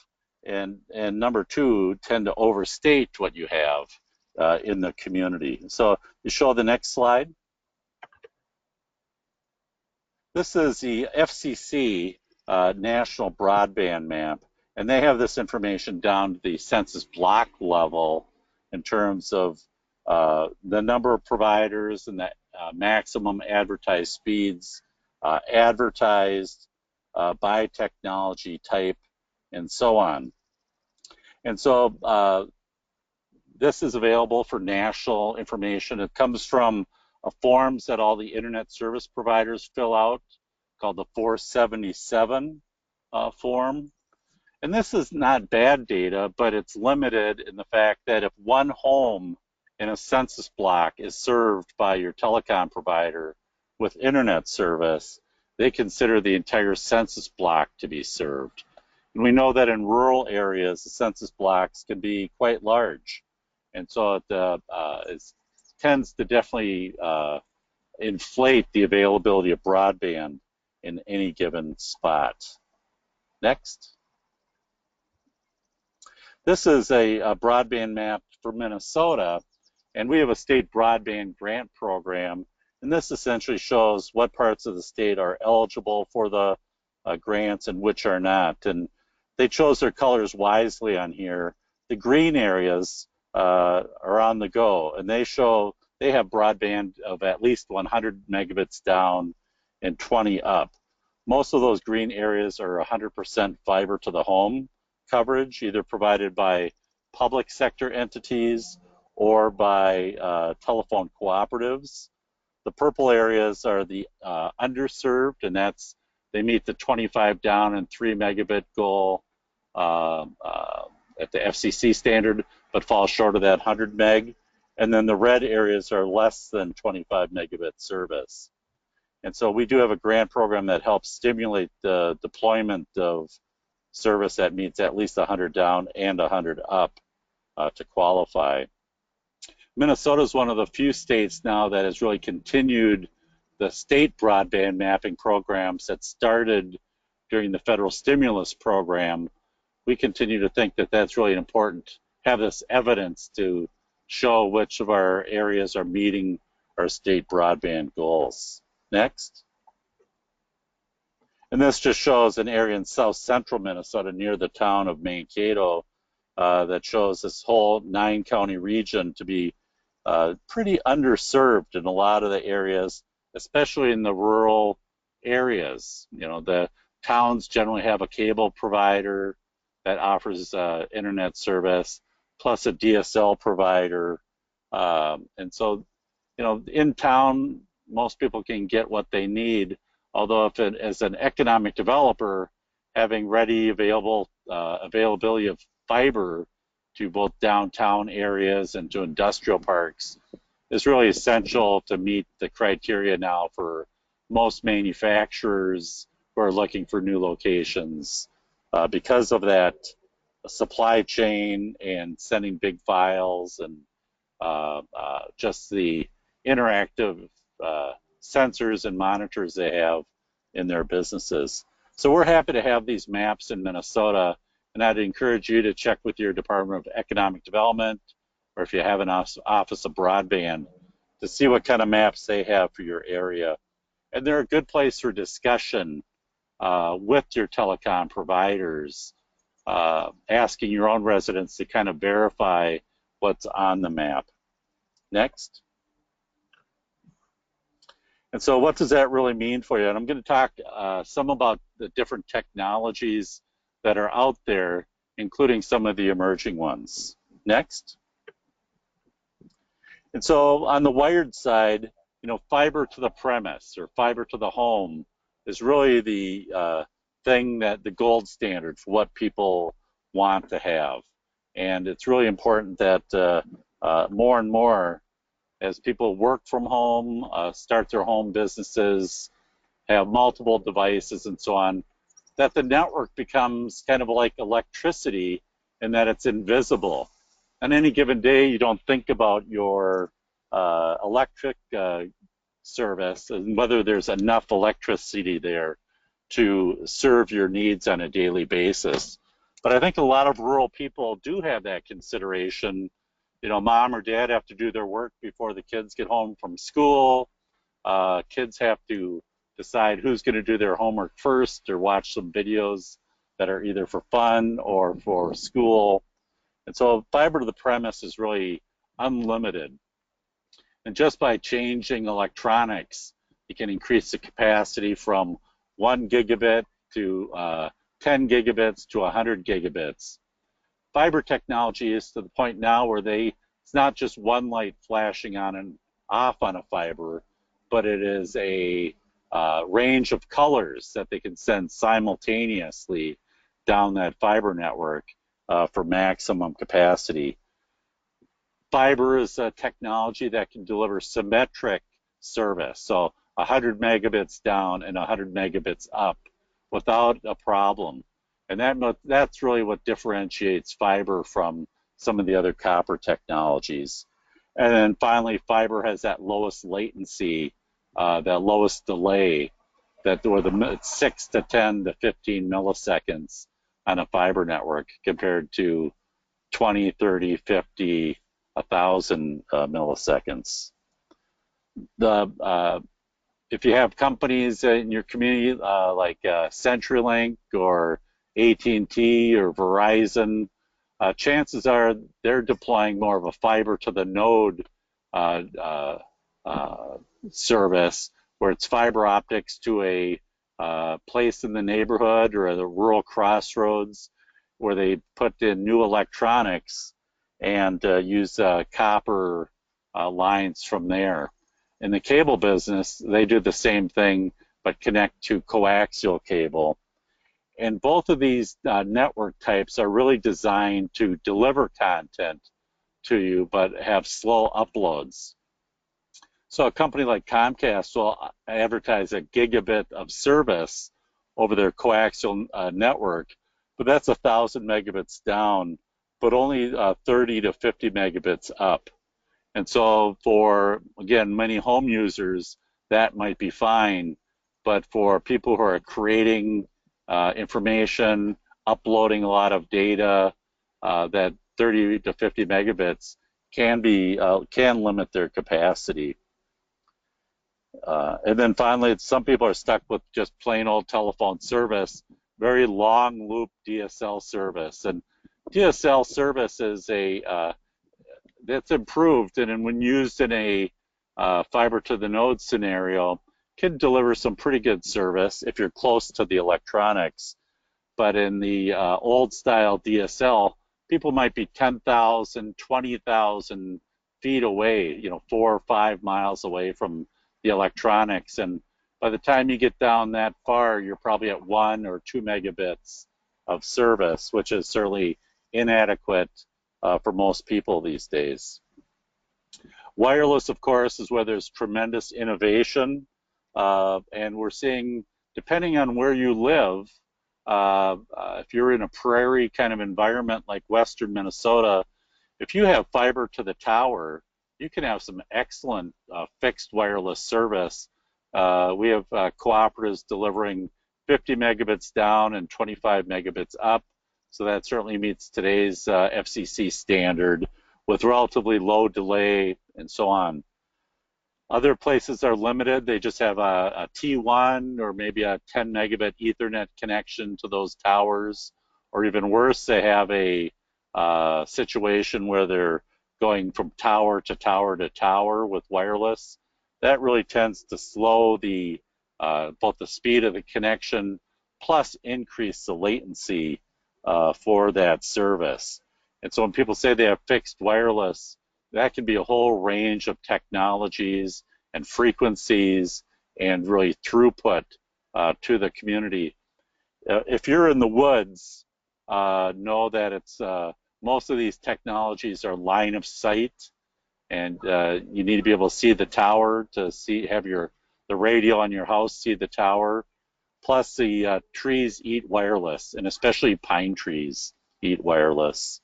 and number two, tend to overstate what you have in the community. So you show the next slide. This is the FCC National Broadband Map, and they have this information down to the census block level in terms of the number of providers and the maximum advertised speeds, advertised by technology type, and so on. And so this is available for national information. It comes from forms that all the internet service providers fill out called the 477 form. And this is not bad data, but it's limited in the fact that if one home in a census block is served by your telecom provider with internet service, they consider the entire census block to be served. And we know that in rural areas, the census blocks can be quite large. And so it tends to definitely inflate the availability of broadband in any given spot. Next. This is a broadband map for Minnesota, and we have a state broadband grant program, and this essentially shows what parts of the state are eligible for the grants and which are not. And they chose their colors wisely on here. The green areas are on the go, and they show they have broadband of at least 100 megabits down and 20 up. Most of those green areas are 100% fiber to the home coverage, either provided by public sector entities or by telephone cooperatives. The purple areas are the underserved, and that's they meet the 25 down and 3 megabit goal at the FCC standard, but fall short of that 100 meg. And then the red areas are less than 25 megabit service. And so we do have a grant program that helps stimulate the deployment of service that meets at least 100 down and 100 up to qualify. Minnesota is one of the few states now that has really continued the state broadband mapping programs that started during the federal stimulus program. We continue to think that that's really important, have this evidence to show which of our areas are meeting our state broadband goals. Next. And this just shows an area in south central Minnesota near the town of Mankato that shows this whole 9-county region to be pretty underserved in a lot of the areas, especially in the rural areas. You know, the towns generally have a cable provider that offers internet service, plus a DSL provider. And so, you know, in town, most people can get what they need. Although if it, as an economic developer, having ready availability of fiber to both downtown areas and to industrial parks is really essential to meet the criteria now for most manufacturers who are looking for new locations because of that supply chain and sending big files and just the interactive sensors and monitors they have in their businesses. So we're happy to have these maps in Minnesota, And I'd encourage you to check with your Department of Economic Development, or if you have an Office of Broadband, to see what kind of maps they have for your area. And they're a good place for discussion with your telecom providers, asking your own residents to kind of verify what's on the map. Next. And so what does that really mean for you? And I'm going to talk some about the different technologies that are out there, including some of the emerging ones. Next. And so on the wired side, you know, fiber to the premise or fiber to the home is really the thing that the gold standard for what people want to have. And it's really important that more and more, as people work from home, start their home businesses, have multiple devices and so on, that the network becomes kind of like electricity in that it's invisible. On any given day, you don't think about your electric service and whether there's enough electricity there to serve your needs on a daily basis. But I think a lot of rural people do have that consideration. You know, mom or dad have to do their work before the kids get home from school. Kids have to decide who's going to do their homework first or watch some videos that are either for fun or for school. And so fiber to the premise is really unlimited. And just by changing electronics, you can increase the capacity from 1 gigabit to 10 gigabits to 100 gigabits. Fiber technology is to the point now where it's not just one light flashing on and off on a fiber, but it is a range of colors that they can send simultaneously down that fiber network for maximum capacity. Fiber is a technology that can deliver symmetric service, so 100 megabits down and 100 megabits up without a problem. And that's really what differentiates fiber from some of the other copper technologies. And then finally, fiber has that lowest latency, that lowest delay, or the 6 to 10 to 15 milliseconds on a fiber network compared to 20, 30, 50, 1,000 milliseconds. If you have companies in your community like CenturyLink or AT&T or Verizon, chances are they're deploying more of a fiber to the node service, where it's fiber optics to a place in the neighborhood or the rural crossroads where they put in new electronics and use copper lines from there. In the cable business, they do the same thing but connect to coaxial cable. And both of these network types are really designed to deliver content to you but have slow uploads. So a company like Comcast will advertise a gigabit of service over their coaxial network, but that's 1,000 megabits down, but only 30 to 50 megabits up. And so for, again, many home users, that might be fine, but for people who are creating information, uploading a lot of data, that 30 to 50 megabits can limit their capacity. And then finally, some people are stuck with just plain old telephone service, very long loop DSL service. And DSL service is that's improved, and when used in a fiber to the node scenario, can deliver some pretty good service if you're close to the electronics. But in the old style DSL, people might be 10,000, 20,000 feet away, 4 or 5 miles away from the electronics. And by the time you get down that far, you're probably at 1 or 2 megabits of service, which is certainly inadequate for most people these days. Wireless, of course, is where there's tremendous innovation, and we're seeing, depending on where you live, if you're in a prairie kind of environment like western Minnesota, if you have fiber to the tower, you can have some excellent fixed wireless service. We have cooperatives delivering 50 megabits down and 25 megabits up, So that certainly meets today's FCC standard with relatively low delay and so on. Other places are limited. They just have a T1 or maybe a 10 megabit Ethernet connection to those towers. Or even worse, they have a situation where they're going from tower to tower to tower with wireless. That really tends to slow the both the speed of the connection plus increase the latency for that service. And so when people say they have fixed wireless, that can be a whole range of technologies and frequencies and really throughput to the community. If you're in the woods, know that it's most of these technologies are line of sight, and you need to be able to see the tower to have the radio on your house see the tower. Plus, the trees eat wireless, and especially pine trees eat wireless.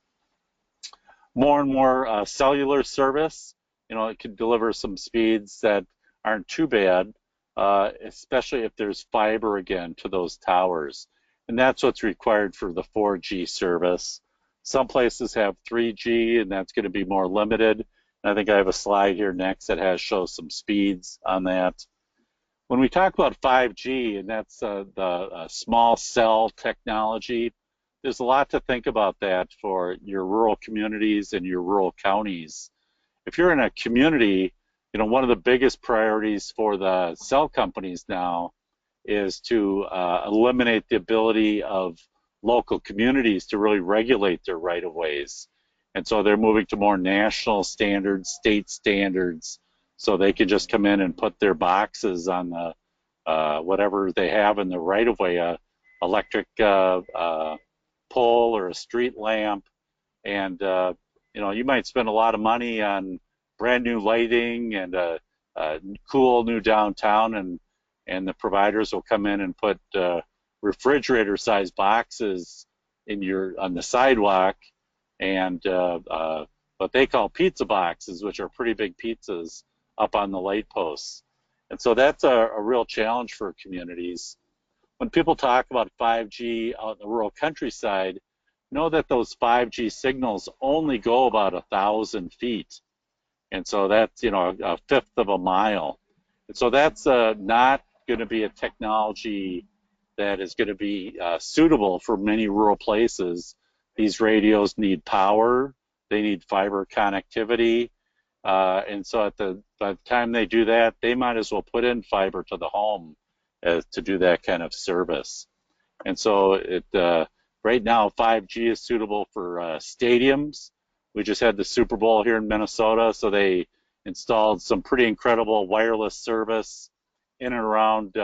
More and more cellular service, it can deliver some speeds that aren't too bad, especially if there's fiber again to those towers. And that's what's required for the 4G service. Some places have 3G, and that's going to be more limited. And I think I have a slide here next that shows some speeds on that. When we talk about 5G, and that's the small cell technology, there's a lot to think about that for your rural communities and your rural counties. If you're in a community, one of the biggest priorities for the cell companies now is to eliminate the ability of local communities to really regulate their right-of-ways. And so they're moving to more national standards, state standards, so they can just come in and put their boxes on the whatever they have in the right-of-way, electric pole or a street lamp, and you might spend a lot of money on brand new lighting and a cool new downtown, and the providers will come in and put refrigerator-sized boxes on the sidewalk, and what they call pizza boxes, which are pretty big pizzas, up on the light posts. And so that's a real challenge for communities. When people talk about 5G out in the rural countryside, know that those 5G signals only go about 1,000 feet. And so that's, a fifth of a mile. And so that's not going to be a technology that is going to be suitable for many rural places. These radios need power, they need fiber connectivity, and so by the time they do that, they might as well put in fiber to the home to do that kind of service. And so right now 5G is suitable for stadiums. We just had the Super Bowl here in Minnesota, so they installed some pretty incredible wireless service in and around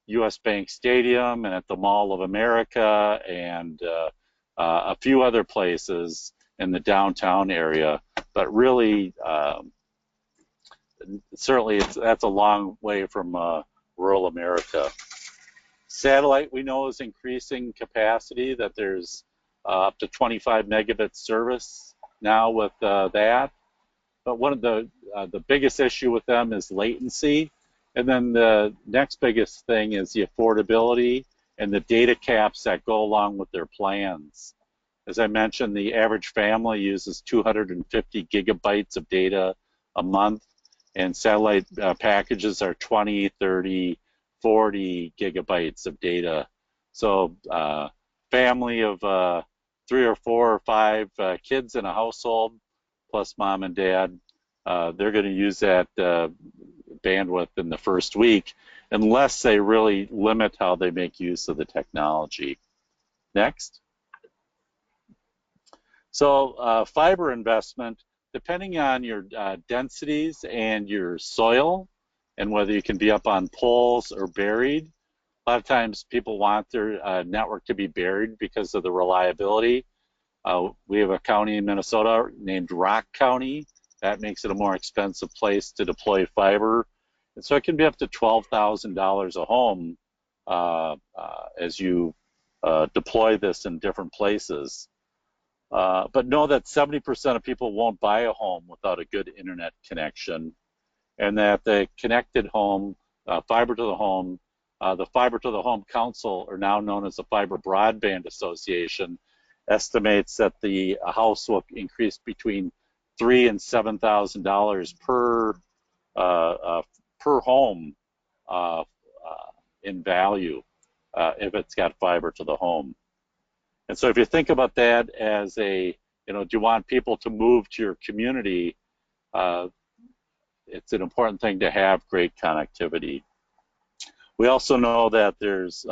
US Bank Stadium and at the Mall of America and a few other places in the downtown area. But really, certainly that's a long way from rural America. Satellite, we know, is increasing capacity, that there's up to 25 megabit service now with that. But one of the biggest issue with them is latency. And then the next biggest thing is the affordability and the data caps that go along with their plans. As I mentioned, the average family uses 250 gigabytes of data a month, and satellite packages are 20, 30, 40 gigabytes of data. So family of 3 or 4 or 5 kids in a household, plus mom and dad, they're going to use that bandwidth in the first week, unless they really limit how they make use of the technology. Next. So fiber investment, depending on your densities and your soil, and whether you can be up on poles or buried. A lot of times people want their network to be buried because of the reliability. We have a county in Minnesota named Rock County. That makes it a more expensive place to deploy fiber. And so it can be up to $12,000 a home as you deploy this in different places. But know that 70% of people won't buy a home without a good internet connection, and that the connected home, fiber to the home, the Fiber to the Home Council are now known as the Fiber Broadband Association, estimates that the house will increase between $3,000 and $7,000 per home in value if it's got fiber to the home. And so if you think about that as a, do you want people to move to your community? It's an important thing to have great connectivity. We also know that there's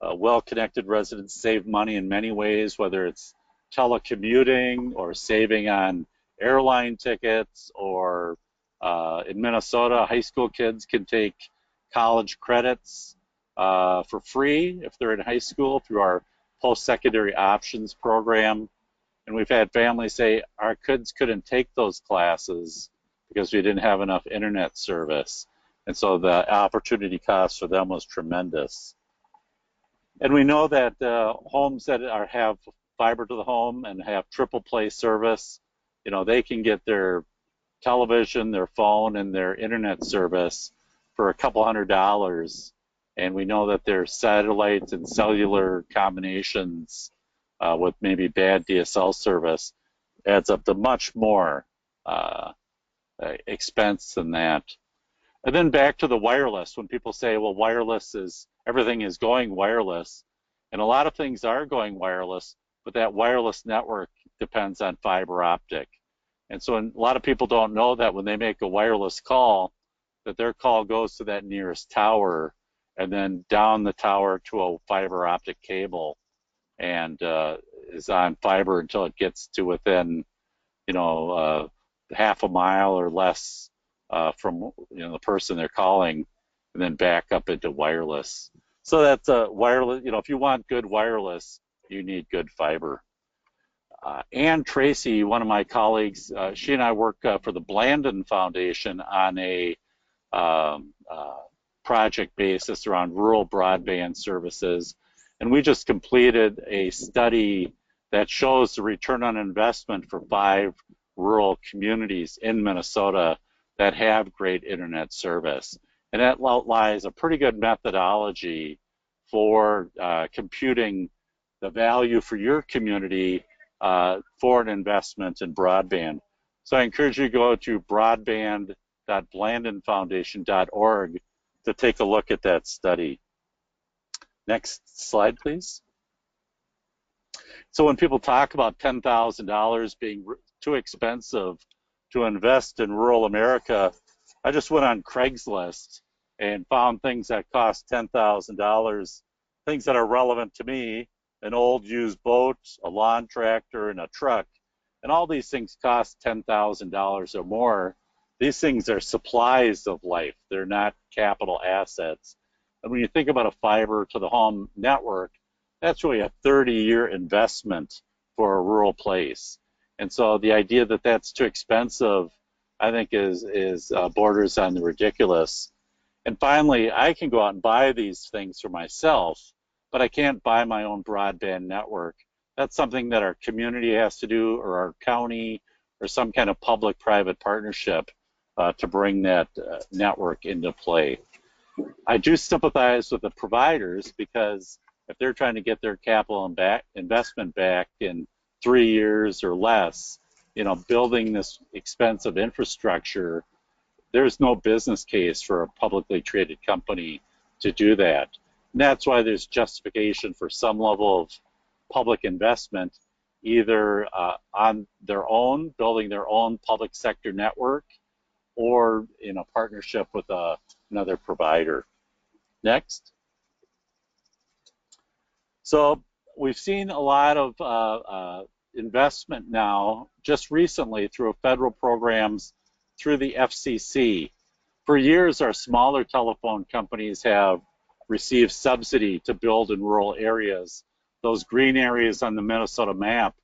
well-connected residents save money in many ways, whether it's telecommuting or saving on airline tickets, or in Minnesota, high school kids can take college credits for free if they're in high school through our post-secondary options program. And we've had families say our kids couldn't take those classes because we didn't have enough internet service. And so the opportunity cost for them was tremendous. And we know that homes that have fiber to the home and have triple play service, they can get their television, their phone, and their internet service for a couple $100. And we know that their satellite and cellular combinations with maybe bad DSL service adds up to much more expense than that. And then back to the wireless, when people say, well, everything is going wireless, and a lot of things are going wireless, but that wireless network depends on fiber optic. And so a lot of people don't know that when they make a wireless call, that their call goes to that nearest tower and then down the tower to a fiber optic cable, and is on fiber until it gets to within, half a mile or less from the person they're calling, and then back up into wireless. So that's wireless. If you want good wireless, you need good fiber. Ann Tracy, one of my colleagues, she and I work for the Blandon Foundation on a project basis around rural broadband services. And we just completed a study that shows the return on investment for 5 rural communities in Minnesota that have great internet service. And that outlines a pretty good methodology for computing the value for your community for an investment in broadband. So I encourage you to go to broadband.blandonfoundation.org to take a look at that study. Next slide, please. So when people talk about $10,000 being too expensive to invest in rural America, I just went on Craigslist and found things that cost $10,000, things that are relevant to me: an old used boat, a lawn tractor, and a truck. And all these things cost $10,000 or more. These things are supplies of life. They're not capital assets. And when you think about a fiber to the home network, that's really a 30-year investment for a rural place. And so the idea that that's too expensive, I think, is borders on the ridiculous. And finally, I can go out and buy these things for myself, but I can't buy my own broadband network. That's something that our community has to do, or our county, or some kind of public-private partnership to bring that network into play. I do sympathize with the providers, because if they're trying to get their capital investment back in 3 years or less, building this expensive infrastructure, there's no business case for a publicly traded company to do that. And that's why there's justification for some level of public investment, either on their own, building their own public sector network, or in a partnership with another provider. Next. So we've seen a lot of investment now, just recently, through federal programs through the FCC. For years, our smaller telephone companies have received subsidy to build in rural areas. Those green areas on the Minnesota map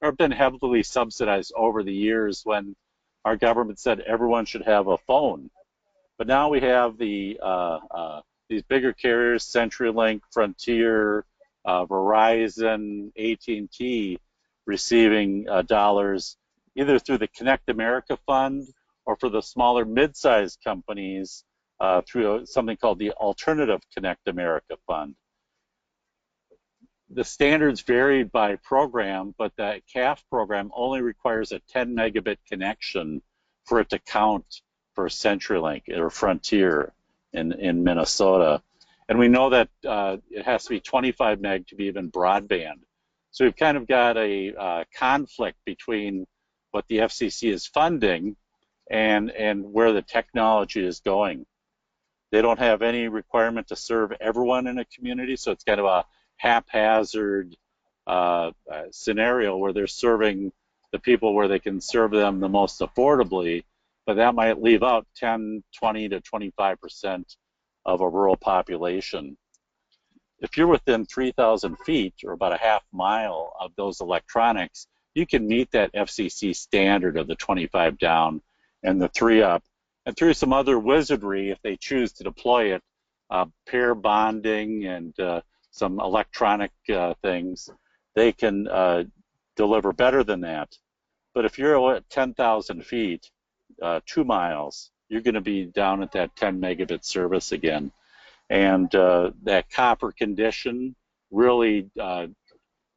have been heavily subsidized over the years, when our government said everyone should have a phone. But now we have these bigger carriers, CenturyLink, Frontier, Verizon, AT&T, receiving dollars either through the Connect America Fund, or for the smaller mid-sized companies through something called the Alternative Connect America Fund. the standards varied by program, but that CAF program only requires a 10 megabit connection for it to count for CenturyLink or Frontier in Minnesota. And we know that it has to be 25 meg to be even broadband. So we've kind of got a conflict between what the FCC is funding and where the technology is going. They don't have any requirement to serve everyone in a community, so it's kind of a haphazard scenario where they're serving the people where they can serve them the most affordably, but that might leave out 10, 20 to 25% of a rural population. If you're within 3,000 feet or about a half mile of those electronics, you can meet that FCC standard of the 25 down and the 3 up. And through some other wizardry, if they choose to deploy it, pair bonding and some electronic things, they can deliver better than that. But if you're at 10,000 feet, 2 miles, you're going to be down at that 10 megabit service again. And that copper condition really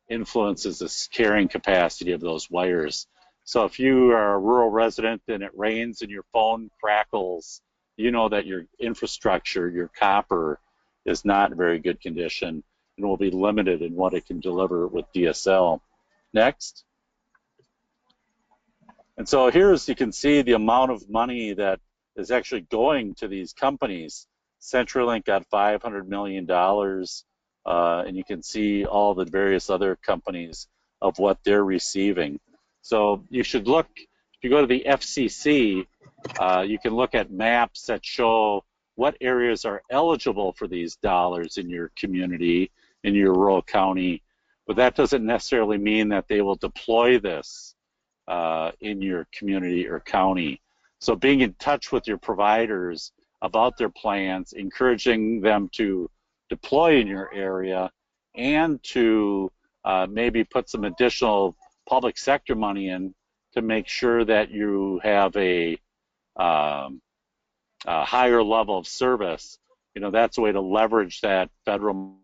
influences the carrying capacity of those wires. So if you are a rural resident and it rains and your phone crackles, you know that your infrastructure, your copper, is not in very good condition and will be limited in what it can deliver with DSL. Next. And so here's, you can see the amount of money that is actually going to these companies. CenturyLink got $500 million, and you can see all the various other companies of what they're receiving. So you should look, if you go to the FCC, you can look at maps that show what areas are eligible for these dollars in your community, in your rural county, but that doesn't necessarily mean that they will deploy this in your community or county. So being in touch with your providers about their plans, encouraging them to deploy in your area and to maybe put some additional public sector money in to make sure that you have a higher level of service. You know, that's a way to leverage that federal.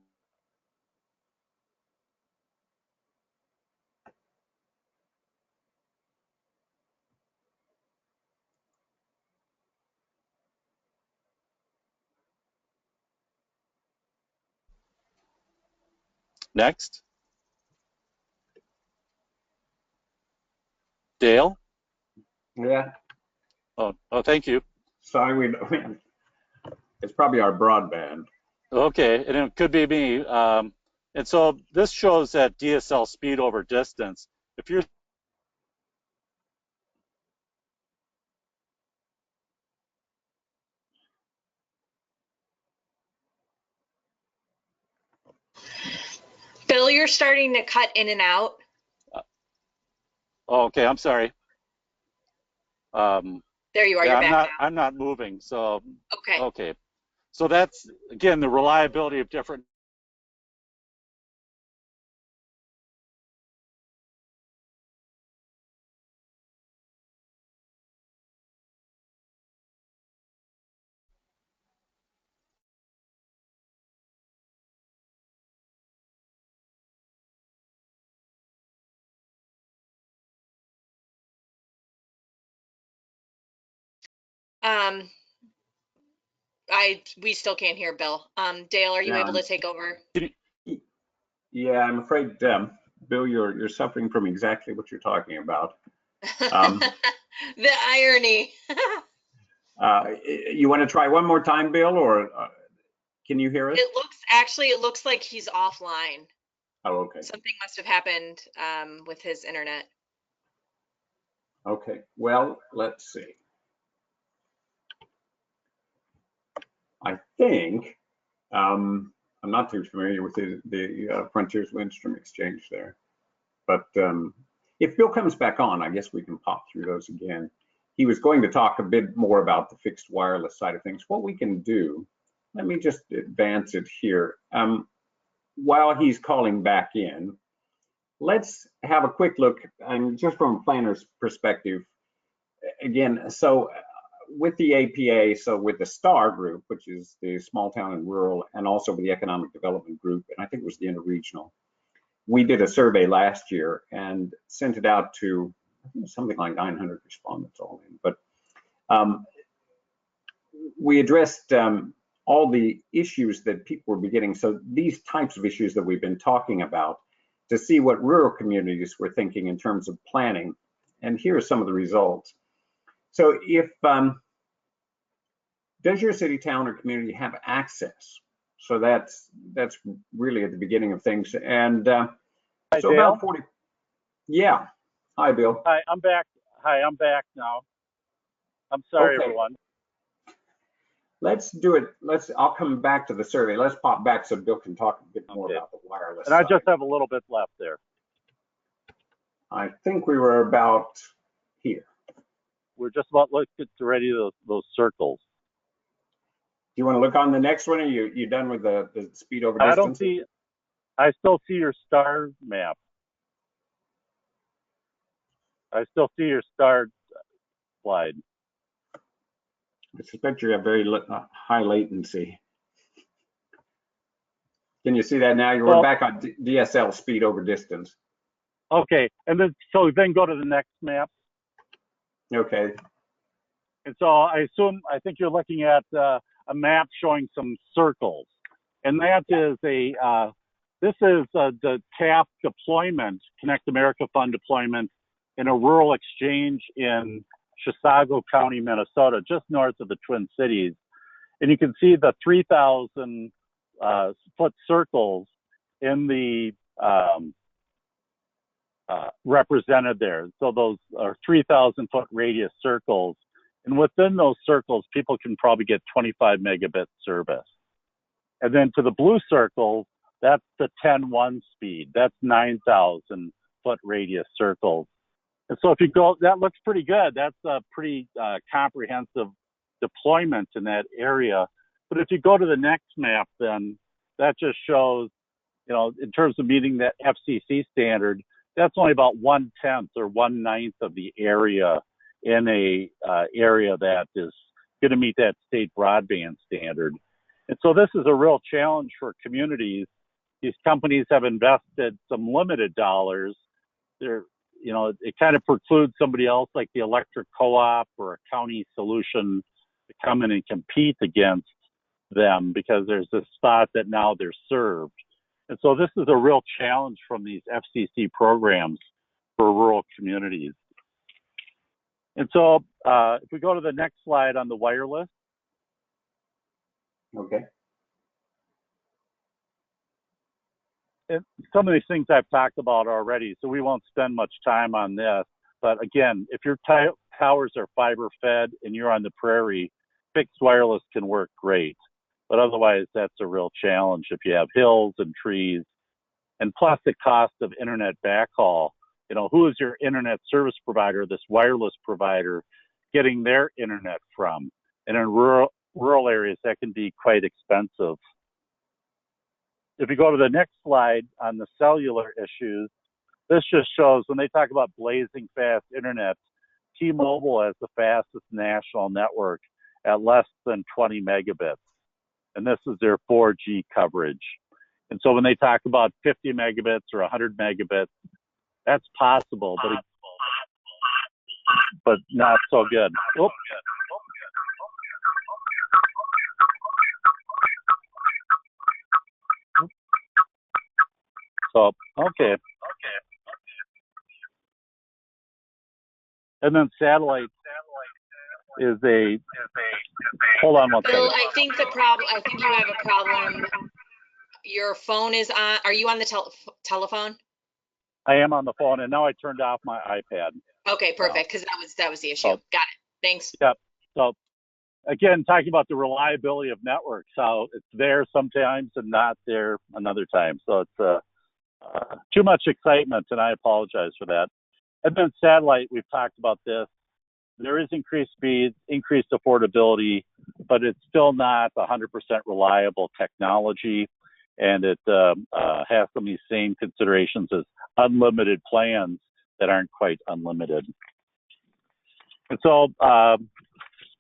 Next. Dale? Yeah. Oh, thank you. Sorry, it's probably our broadband. Okay, and it could be me. And so this shows that DSL speed over distance. If you're Bill, you're starting to cut in and out. oh, okay, I'm sorry. There you are. Yeah, You're back now. I'm not moving. So Okay. okay. So that's again the reliability of different. We still can't hear Bill. Dale, are you able to take over? Yeah, I'm afraid, Bill, you're suffering from exactly what you're talking about. The irony. You want to try one more time, Bill, or can you hear us? It looks like he's offline. Oh, okay. Something must have happened with his internet. Okay, well, let's see. I think, I'm not too familiar with the Frontiers Windstream exchange there, but if Bill comes back on, I guess we can pop through those again. He was going to talk a bit more about the fixed wireless side of things. What we can do, let me just advance it here. While he's calling back in, let's have a quick look, and just from a planner's perspective, again, so with the APA, so with the STAR group, which is the small town and rural, and also with the economic development group, and I think it was the interregional, we did a survey last year and sent it out to something like 900 respondents all in. But we addressed all the issues that people were beginning. So these types of issues that we've been talking about, to see what rural communities were thinking in terms of planning. And here are some of the results. So if, does your city, town, or community have access? So that's really at the beginning of things. And Hi, so Dale. about 40, yeah. Hi, Bill. Hi, I'm back. Hi, I'm back now. I'm sorry, Okay. everyone. Let's do it. I'll come back to the survey. Let's pop back so Bill can talk a bit more Okay. about the wireless And I side. just have a little bit left there. I think we were about here. We're just about looking to ready those circles. Do you want to look on the next one, or you done with the speed over I distance? don't see. I still see your star map. I still see your star slide. I suspect you have very high latency. Can you see that now? We're back on DSL, speed over distance. Okay, and then go to the next map. Okay. And so I think you're looking at a map showing some circles, and that is this is the TAP deployment, Connect America Fund deployment in a rural exchange in Chisago County, Minnesota, just north of the Twin Cities. And you can see the 3,000 foot circles in the represented there. So those are 3,000 foot radius circles. And within those circles, people can probably get 25 megabit service. And then to the blue circles, that's the 10.1 speed. That's 9,000 foot radius circles. And so if you go, that looks pretty good. That's a pretty comprehensive deployment in that area. But if you go to the next map, then that just shows, you know, in terms of meeting that FCC standard, that's only about 1/10 or 1/9 of the area in a area that is going to meet that state broadband standard. And so this is a real challenge for communities. These companies have invested some limited dollars. They're, you know, it kind of precludes somebody else like the electric co-op or a county solution to come in and compete against them because there's this thought that now they're served. And so this is a real challenge from these FCC programs for rural communities. And so if we go to the next slide on the wireless. Okay. And some of these things I've talked about already, so we won't spend much time on this. But again, if your towers are fiber fed and you're on the prairie, fixed wireless can work great. But otherwise, that's a real challenge if you have hills and trees. And plus the cost of internet backhaul. You know, who is your internet service provider, this wireless provider, getting their internet from? And in rural areas, that can be quite expensive. If you go to the next slide on the cellular issues, this just shows when they talk about blazing fast internet, T-Mobile has the fastest national network at less than 20 megabits. And this is their 4G coverage. And so when they talk about 50 megabits or 100 megabits, that's possible, but not so good. Oops. So, okay. And then satellite is hold on one second. Bill, I think you have a problem. Your phone is on. Are you on the telephone? I am on the phone, and now I turned off my iPad. Okay, perfect, because that was the issue. Got it. Thanks. Yep. So again, talking about the reliability of networks, how it's there sometimes and not there another time. So it's too much excitement, and I apologize for that. And then satellite, we've talked about this. There is increased speed, increased affordability, but it's still not 100% reliable technology. And it has some of these same considerations as unlimited plans that aren't quite unlimited. And so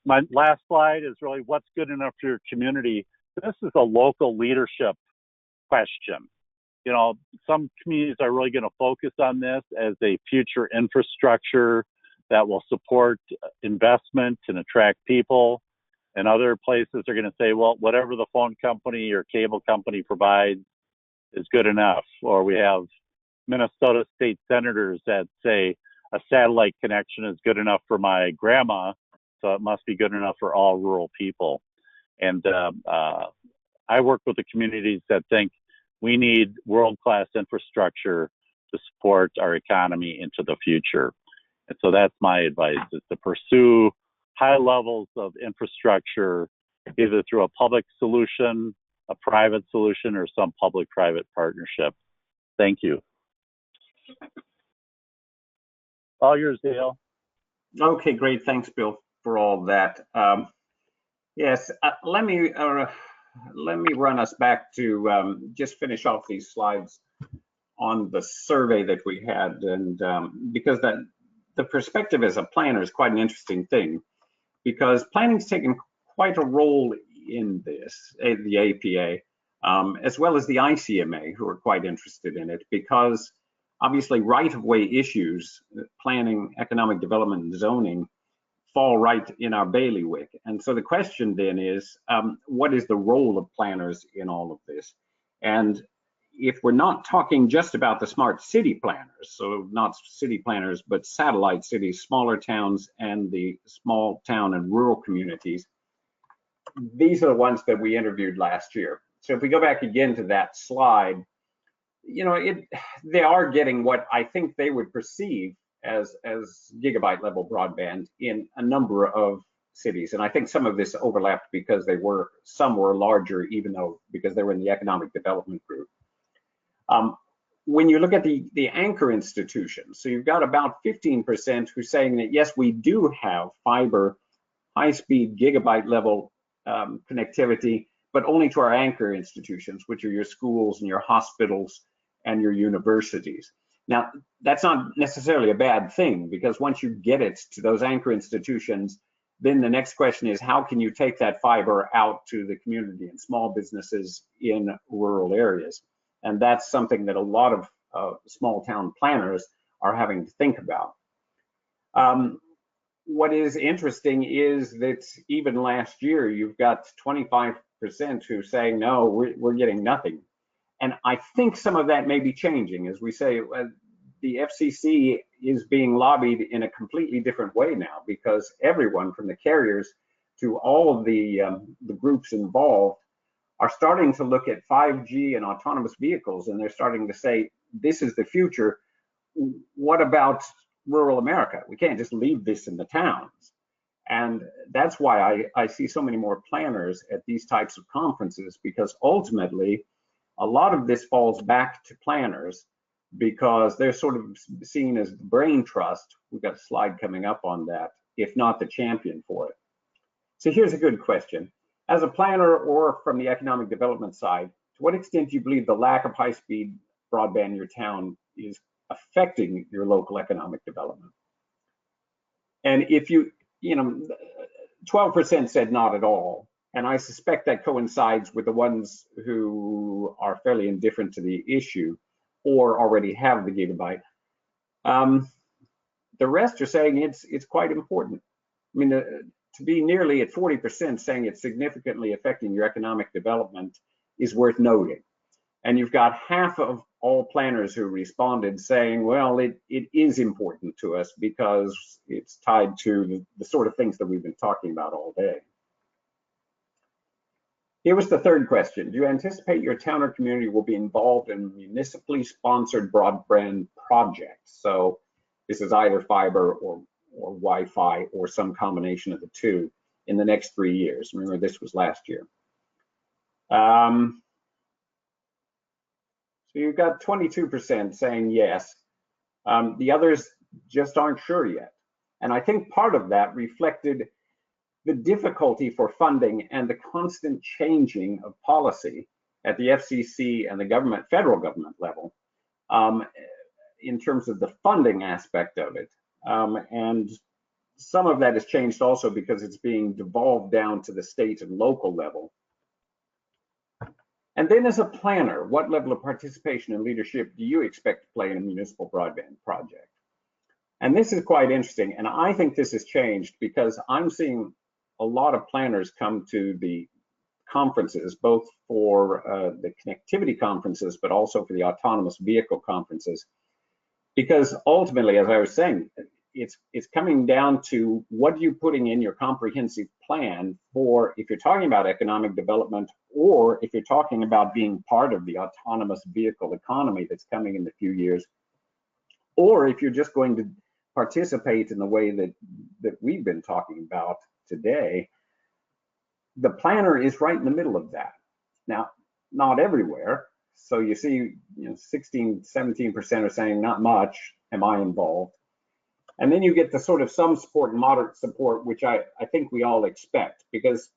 my last slide is really what's good enough for your community. This is a local leadership question. you know, some communities are really going to focus on this as a future infrastructure that will support investment and attract people. And other places are going to say, well, whatever the phone company or cable company provides is good enough. Or we have Minnesota state senators that say a satellite connection is good enough for my grandma, so it must be good enough for all rural people. And I work with the communities that think we need world-class infrastructure to support our economy into the future. And so that's my advice, is to pursue high levels of infrastructure, either through a public solution, a private solution, or some public-private partnership. Thank you. All yours, Dale. Okay, great. Thanks, Bill, for all that. Yes, let me run us back to just finish off these slides on the survey that we had, and because the perspective as a planner is quite an interesting thing, because planning's taken quite a role in this, the APA, as well as the ICMA, who are quite interested in it, because obviously right-of-way issues, planning, economic development, and zoning fall right in our bailiwick. And so the question then is, what is the role of planners in all of this? And if we're not talking just about the smart city planners, so not city planners, but satellite cities, smaller towns, and the small town and rural communities, these are the ones that we interviewed last year. So if we go back again to that slide, you know, they are getting what I think they would perceive as gigabyte level broadband in a number of cities. And I think some of this overlapped because some were larger, even though, because they were in the economic development group. When you look at the anchor institutions, so you've got about 15% who's saying that, yes, we do have fiber, high-speed gigabyte level connectivity, but only to our anchor institutions, which are your schools and your hospitals and your universities. Now, that's not necessarily a bad thing, because once you get it to those anchor institutions, then the next question is, how can you take that fiber out to the community and small businesses in rural areas? And that's something that a lot of small town planners are having to think about. What is interesting is that even last year, you've got 25% who are saying, no, we're getting nothing. And I think some of that may be changing. As we say, the FCC is being lobbied in a completely different way now, because everyone from the carriers to all of the groups involved are starting to look at 5G and autonomous vehicles, and they're starting to say, this is the future. What about rural America? We can't just leave this in the towns. And that's why I see so many more planners at these types of conferences, because ultimately, a lot of this falls back to planners, because they're sort of seen as the brain trust. We've got a slide coming up on that, if not the champion for it. So here's a good question. As a planner or from the economic development side, to what extent do you believe the lack of high-speed broadband in your town is affecting your local economic development? And if you know, 12% said not at all. And I suspect that coincides with the ones who are fairly indifferent to the issue or already have the gigabyte. The rest are saying it's quite important. I mean, to be nearly at 40% saying it's significantly affecting your economic development is worth noting. And you've got half of all planners who responded saying, well, it is important to us because it's tied to the sort of things that we've been talking about all day. Here was the third question. Do you anticipate your town or community will be involved in municipally sponsored broadband projects? So this is either fiber or Wi-Fi or some combination of the two in the next 3 years. Remember, this was last year. So you've got 22% saying yes. The others just aren't sure yet. And I think part of that reflected the difficulty for funding and the constant changing of policy at the FCC and the federal government level in terms of the funding aspect of it. And some of that has changed also because it's being devolved down to the state and local level. And then as a planner, what level of participation and leadership do you expect to play in a municipal broadband project? And this is quite interesting. And I think this has changed because I'm seeing a lot of planners come to the conferences, both for the connectivity conferences, but also for the autonomous vehicle conferences. Because ultimately, as I was saying, it's coming down to what are you putting in your comprehensive plan for if you're talking about economic development, or if you're talking about being part of the autonomous vehicle economy that's coming in a few years, or if you're just going to participate in the way that we've been talking about today. The planner is right in the middle of that. Now, not everywhere. So you see, 16, 17% are saying not much, am I involved? And then you get the sort of some support and moderate support, which I think we all expect, because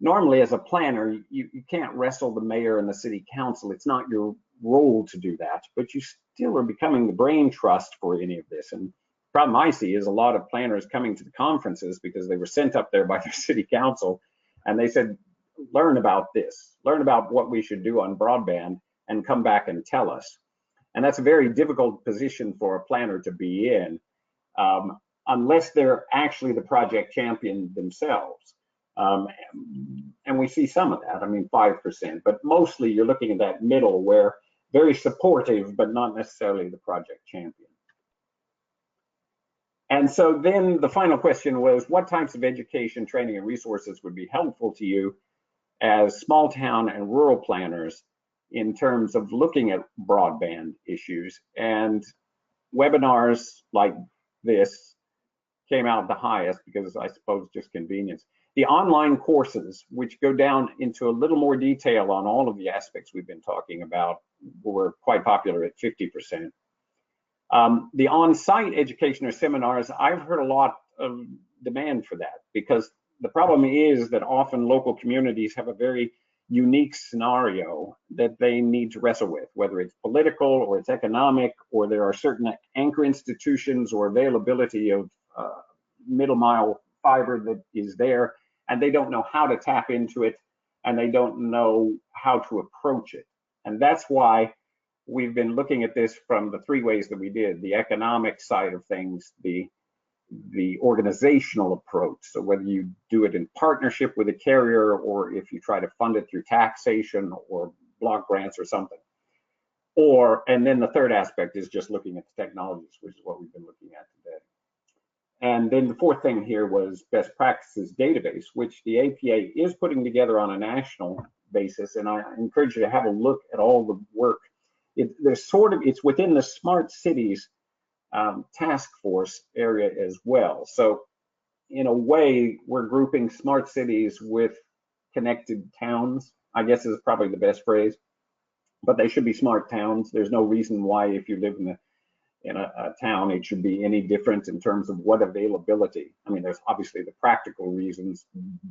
normally as a planner, you can't wrestle the mayor and the city council. It's not your role to do that, but you still are becoming the brain trust for any of this. And the problem I see is a lot of planners coming to the conferences because they were sent up there by their city council, and they said, learn about this, learn about what we should do on broadband, and come back and tell us. And that's a very difficult position for a planner to be in, unless they're actually the project champion themselves. And we see some of that, 5%, but mostly you're looking at that middle where very supportive, but not necessarily the project champion. And so then the final question was, what types of education, training, and resources would be helpful to you as small town and rural planners in terms of looking at broadband issues? And webinars like this came out the highest because I suppose just convenience. The online courses, which go down into a little more detail on all of the aspects we've been talking about, were quite popular at 50%. The on-site education or seminars, I've heard a lot of demand for that, because the problem is that often local communities have a very unique scenario that they need to wrestle with, whether it's political or it's economic, or there are certain anchor institutions or availability of middle mile fiber that is there, and they don't know how to tap into it, and they don't know how to approach it. And that's why we've been looking at this from the three ways that we did: the economic side of things, the organizational approach. So whether you do it in partnership with a carrier, or if you try to fund it through taxation or block grants or something. And then the third aspect is just looking at the technologies, which is what we've been looking at today. And then the fourth thing here was best practices database, which the APA is putting together on a national basis. And I encourage you to have a look at all the work. It's within the smart cities task force area as well. So in a way, we're grouping smart cities with connected towns, I guess is probably the best phrase, but they should be smart towns. There's no reason why, if you live in a town, it should be any different in terms of what availability. There's obviously the practical reasons,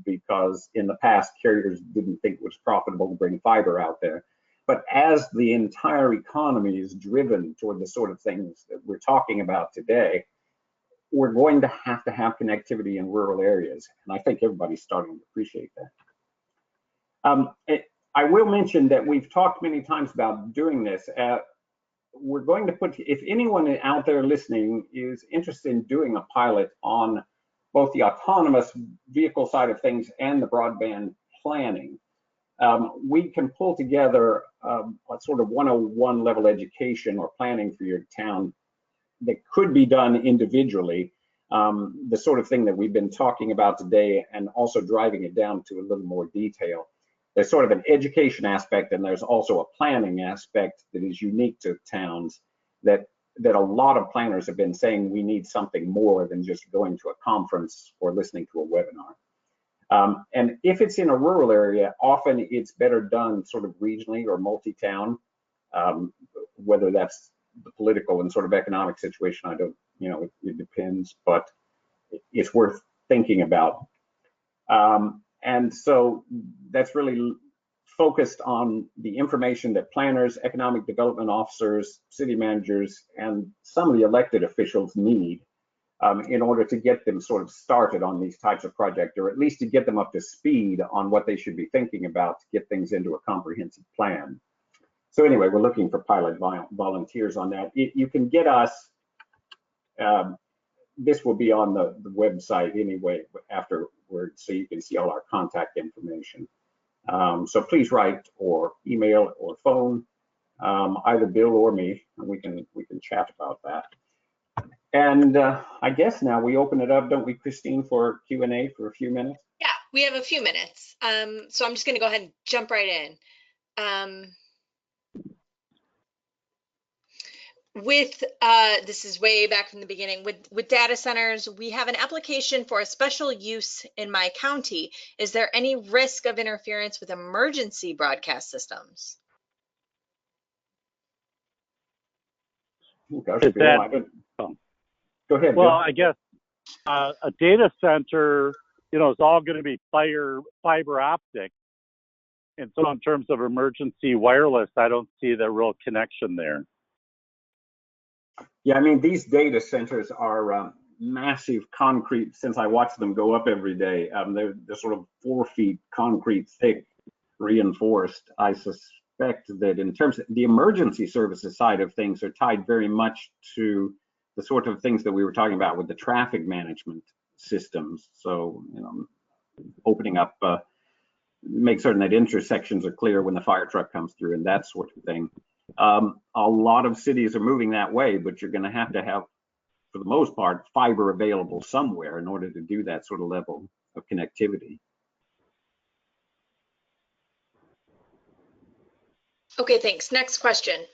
because in the past, carriers didn't think it was profitable to bring fiber out there. But as the entire economy is driven toward the sort of things that we're talking about today, we're going to have connectivity in rural areas. And I think everybody's starting to appreciate that. I will mention that we've talked many times about doing this. We're going to put, if anyone out there listening is interested in doing a pilot on both the autonomous vehicle side of things and the broadband planning, we can pull together a sort of 101 level education or planning for your town that could be done individually, the sort of thing that we've been talking about today, and also driving it down to a little more detail. There's sort of an education aspect, and there's also a planning aspect that is unique to towns that a lot of planners have been saying we need something more than just going to a conference or listening to a webinar. And if it's in a rural area, often it's better done sort of regionally or multi-town, whether that's the political and sort of economic situation, I don't, it depends, but it's worth thinking about. And so that's really focused on the information that planners, economic development officers, city managers, and some of the elected officials need in order to get them sort of started on these types of projects, or at least to get them up to speed on what they should be thinking about to get things into a comprehensive plan. So anyway, we're looking for pilot volunteers on that. You can get us, this will be on the website anyway afterwards, so you can see all our contact information. So please write or email or phone, either Bill or me, and we can chat about that. And I guess now we open it up, don't we, Christine, for Q&A for a few minutes? Yeah, we have a few minutes. So I'm just going to go ahead and jump right in. This is way back from the beginning, with data centers, we have an application for a special use in my county. Is there any risk of interference with emergency broadcast systems? Oh, gosh, Bill, go ahead, well, Bill. I guess a data center, is all going to be fiber optic. And so in terms of emergency wireless, I don't see the real connection there. Yeah, I mean, these data centers are massive concrete, since I watch them go up every day. They're sort of 4 feet concrete thick, reinforced. I suspect that in terms of the emergency services side of things are tied very much to the sort of things that we were talking about with the traffic management systems. So, opening up, make certain that intersections are clear when the fire truck comes through and that sort of thing. A lot of cities are moving that way, but you're going to have, for the most part, fiber available somewhere in order to do that sort of level of connectivity. Okay, thanks. Next question.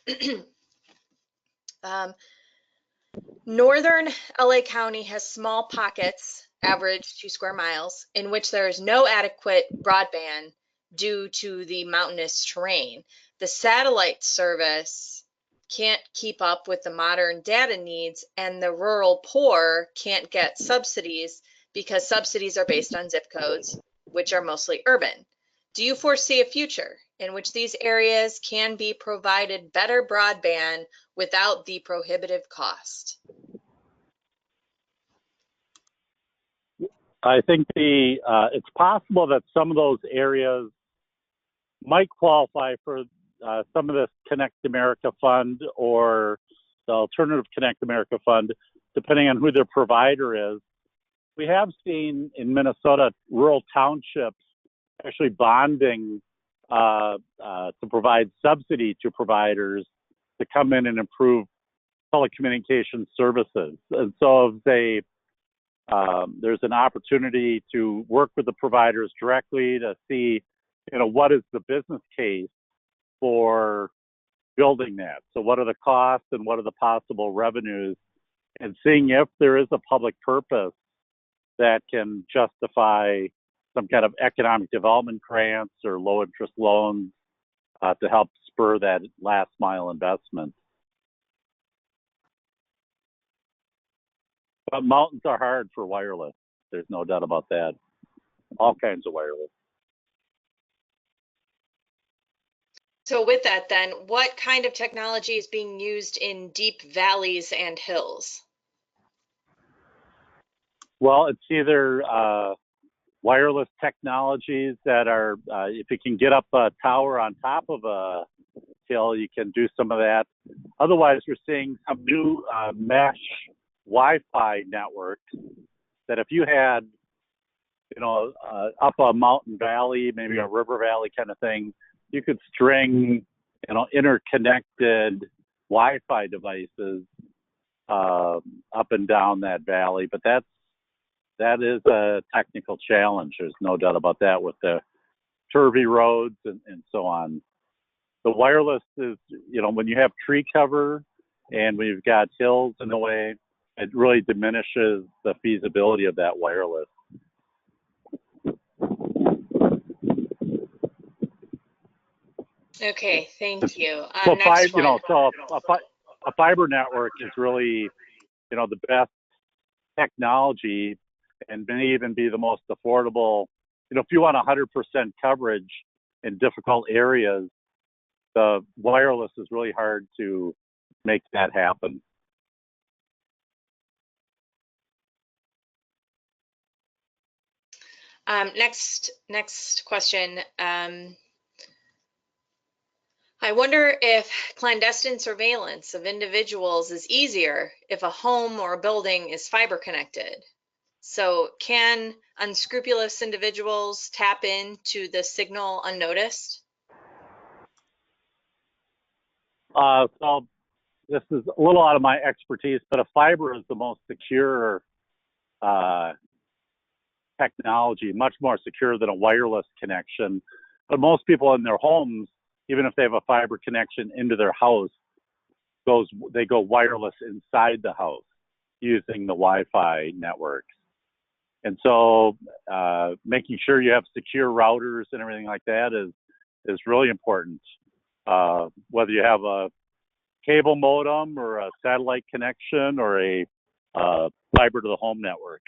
Northern LA County has small pockets, average 2 square miles, in which there is no adequate broadband due to the mountainous terrain. The satellite service can't keep up with the modern data needs, and the rural poor can't get subsidies because subsidies are based on zip codes, which are mostly urban. Do you foresee a future in which these areas can be provided better broadband without the prohibitive cost? I think it's possible that some of those areas might qualify for some of this Connect America Fund or the Alternative Connect America Fund, depending on who their provider is. We have seen in Minnesota rural townships actually bonding to provide subsidy to providers to come in and improve telecommunications services. And so if there's an opportunity to work with the providers directly to see, what is the business case for building that? So what are the costs and what are the possible revenues? And seeing if there is a public purpose that can justify some kind of economic development grants or low interest loans to help spur that last mile investment. But mountains are hard for wireless. There's no doubt about that. All kinds of wireless. So with that then, what kind of technology is being used in deep valleys and hills? Well, it's either wireless technologies that are, if you can get up a tower on top of a hill, you can do some of that. Otherwise, we're seeing some new mesh Wi-Fi networks that if you had, up a mountain valley, maybe a river valley kind of thing, you could string, interconnected Wi-Fi devices up and down that valley. But that is a technical challenge. There's no doubt about that with the curvy roads and so on. The wireless is, when you have tree cover and when you've got hills in the way, it really diminishes the feasibility of that wireless. Okay, thank you. So, Next one. A fiber network is really, the best technology and may even be the most affordable. If you want 100% coverage in difficult areas, the wireless is really hard to make that happen. Next question. I wonder if clandestine surveillance of individuals is easier if a home or a building is fiber connected. So can unscrupulous individuals tap into the signal unnoticed? So this is a little out of my expertise, but a fiber is the most secure technology, much more secure than a wireless connection. But most people in their homes, even if they have a fiber connection into their house, they go wireless inside the house using the Wi-Fi networks. And so making sure you have secure routers and everything like that is really important. Whether you have a cable modem or a satellite connection or a fiber to the home network.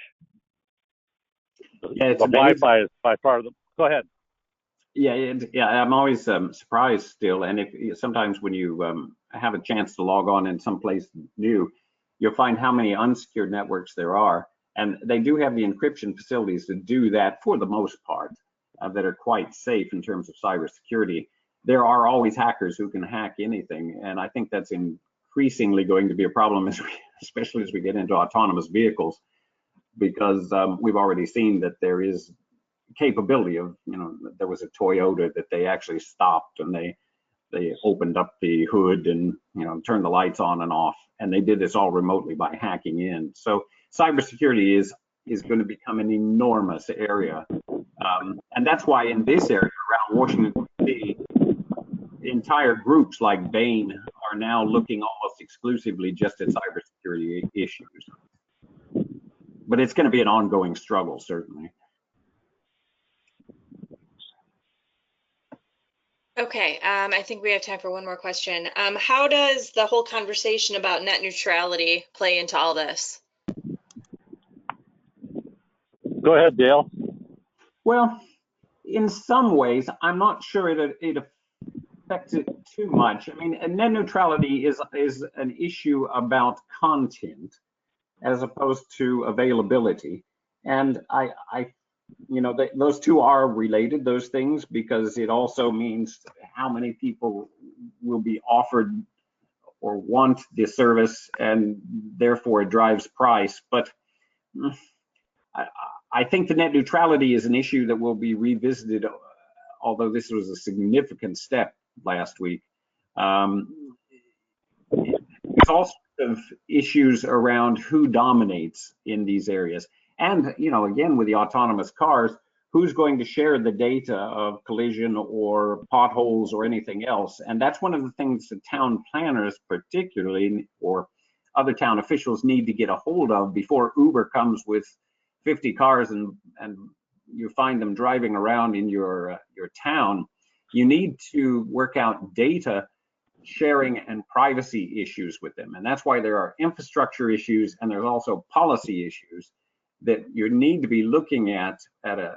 Yeah, it's the Wi-Fi is by far the. Go ahead. Yeah, I'm always surprised still, and sometimes when you have a chance to log on in someplace new, you'll find how many unsecured networks there are, and they do have the encryption facilities to do that for the most part, that are quite safe in terms of cybersecurity. There are always hackers who can hack anything, and I think that's increasingly going to be a problem, especially as we get into autonomous vehicles, because we've already seen that there is capability of, there was a Toyota that they actually stopped, and they opened up the hood and turned the lights on and off, and they did this all remotely by hacking in. So cybersecurity is going to become an enormous area, and that's why in this area around Washington D.C., entire groups like Bain are now looking almost exclusively just at cybersecurity issues. But it's going to be an ongoing struggle, certainly. Okay, I think we have time for one more question. How does the whole conversation about net neutrality play into all this? Go ahead, Dale. Well, in some ways, I'm not sure it affects it too much. I mean, net neutrality is an issue about content as opposed to availability, and those two are related, those things, because it also means how many people will be offered or want the service, and therefore it drives price. But I think the net neutrality is an issue that will be revisited, although this was a significant step last week. There's all sorts of issues around who dominates in these areas. And, again, with the autonomous cars, who's going to share the data of collision or potholes or anything else? And that's one of the things that town planners particularly, or other town officials, need to get a hold of before Uber comes with 50 cars and you find them driving around in your town. You need to work out data sharing and privacy issues with them. And that's why there are infrastructure issues, and there's also policy issues that you need to be looking at a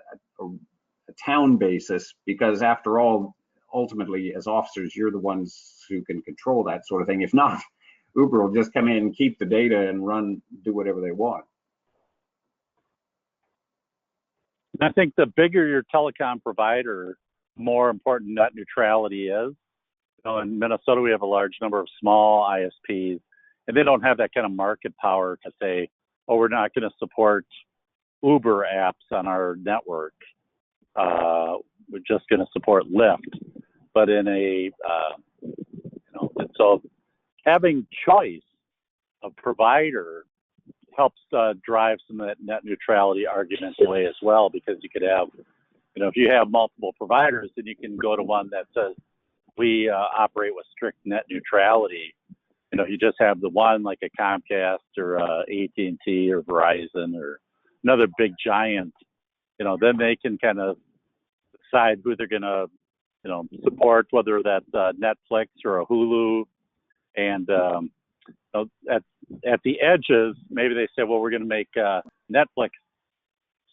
town basis, because after all, ultimately, as officers, you're the ones who can control that sort of thing. If not, Uber will just come in, keep the data, and do whatever they want. I think the bigger your telecom provider, the more important net neutrality is. In Minnesota, we have a large number of small ISPs, and they don't have that kind of market power to say, oh, we're not going to support Uber apps on our network. We're just going to support Lyft. But and so having choice of provider helps drive some of that net neutrality argument away as well, because you could have, if you have multiple providers, then you can go to one that says, we operate with strict net neutrality. You just have the one, like a Comcast or AT&T or Verizon or another big giant, then they can kind of decide who they're going to, support, whether that's Netflix or a Hulu. And at the edges, maybe they say, well, we're going to make Netflix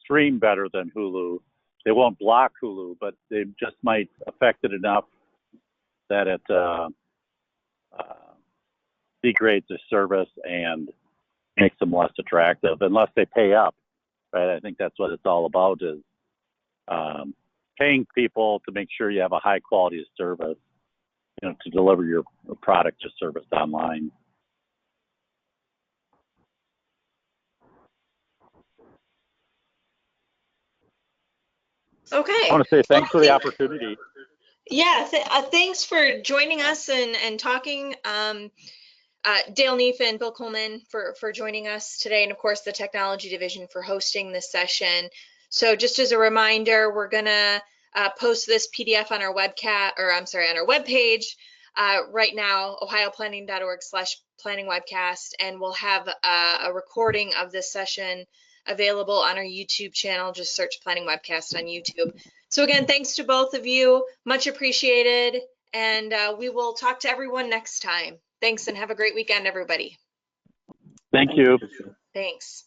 stream better than Hulu. They won't block Hulu, but they just might affect it enough that it degrades the service and makes them less attractive, unless they pay up, right? I think that's what it's all about, is paying people to make sure you have a high quality of service, to deliver your product or service online. Okay. I want to say thanks for the opportunity. Yeah, thanks for joining us and talking. Dale Neef and Bill Coleman for joining us today, and of course the technology division for hosting this session. So just as a reminder, we're gonna post this PDF on our webcast, or I'm sorry, on our webpage right now, ohioplanning.org/planningwebcast, and we'll have a recording of this session available on our YouTube channel. Just search Planning Webcast on YouTube. So again, thanks to both of you, much appreciated, and we will talk to everyone next time. Thanks and have a great weekend, everybody. Thank you. Thanks.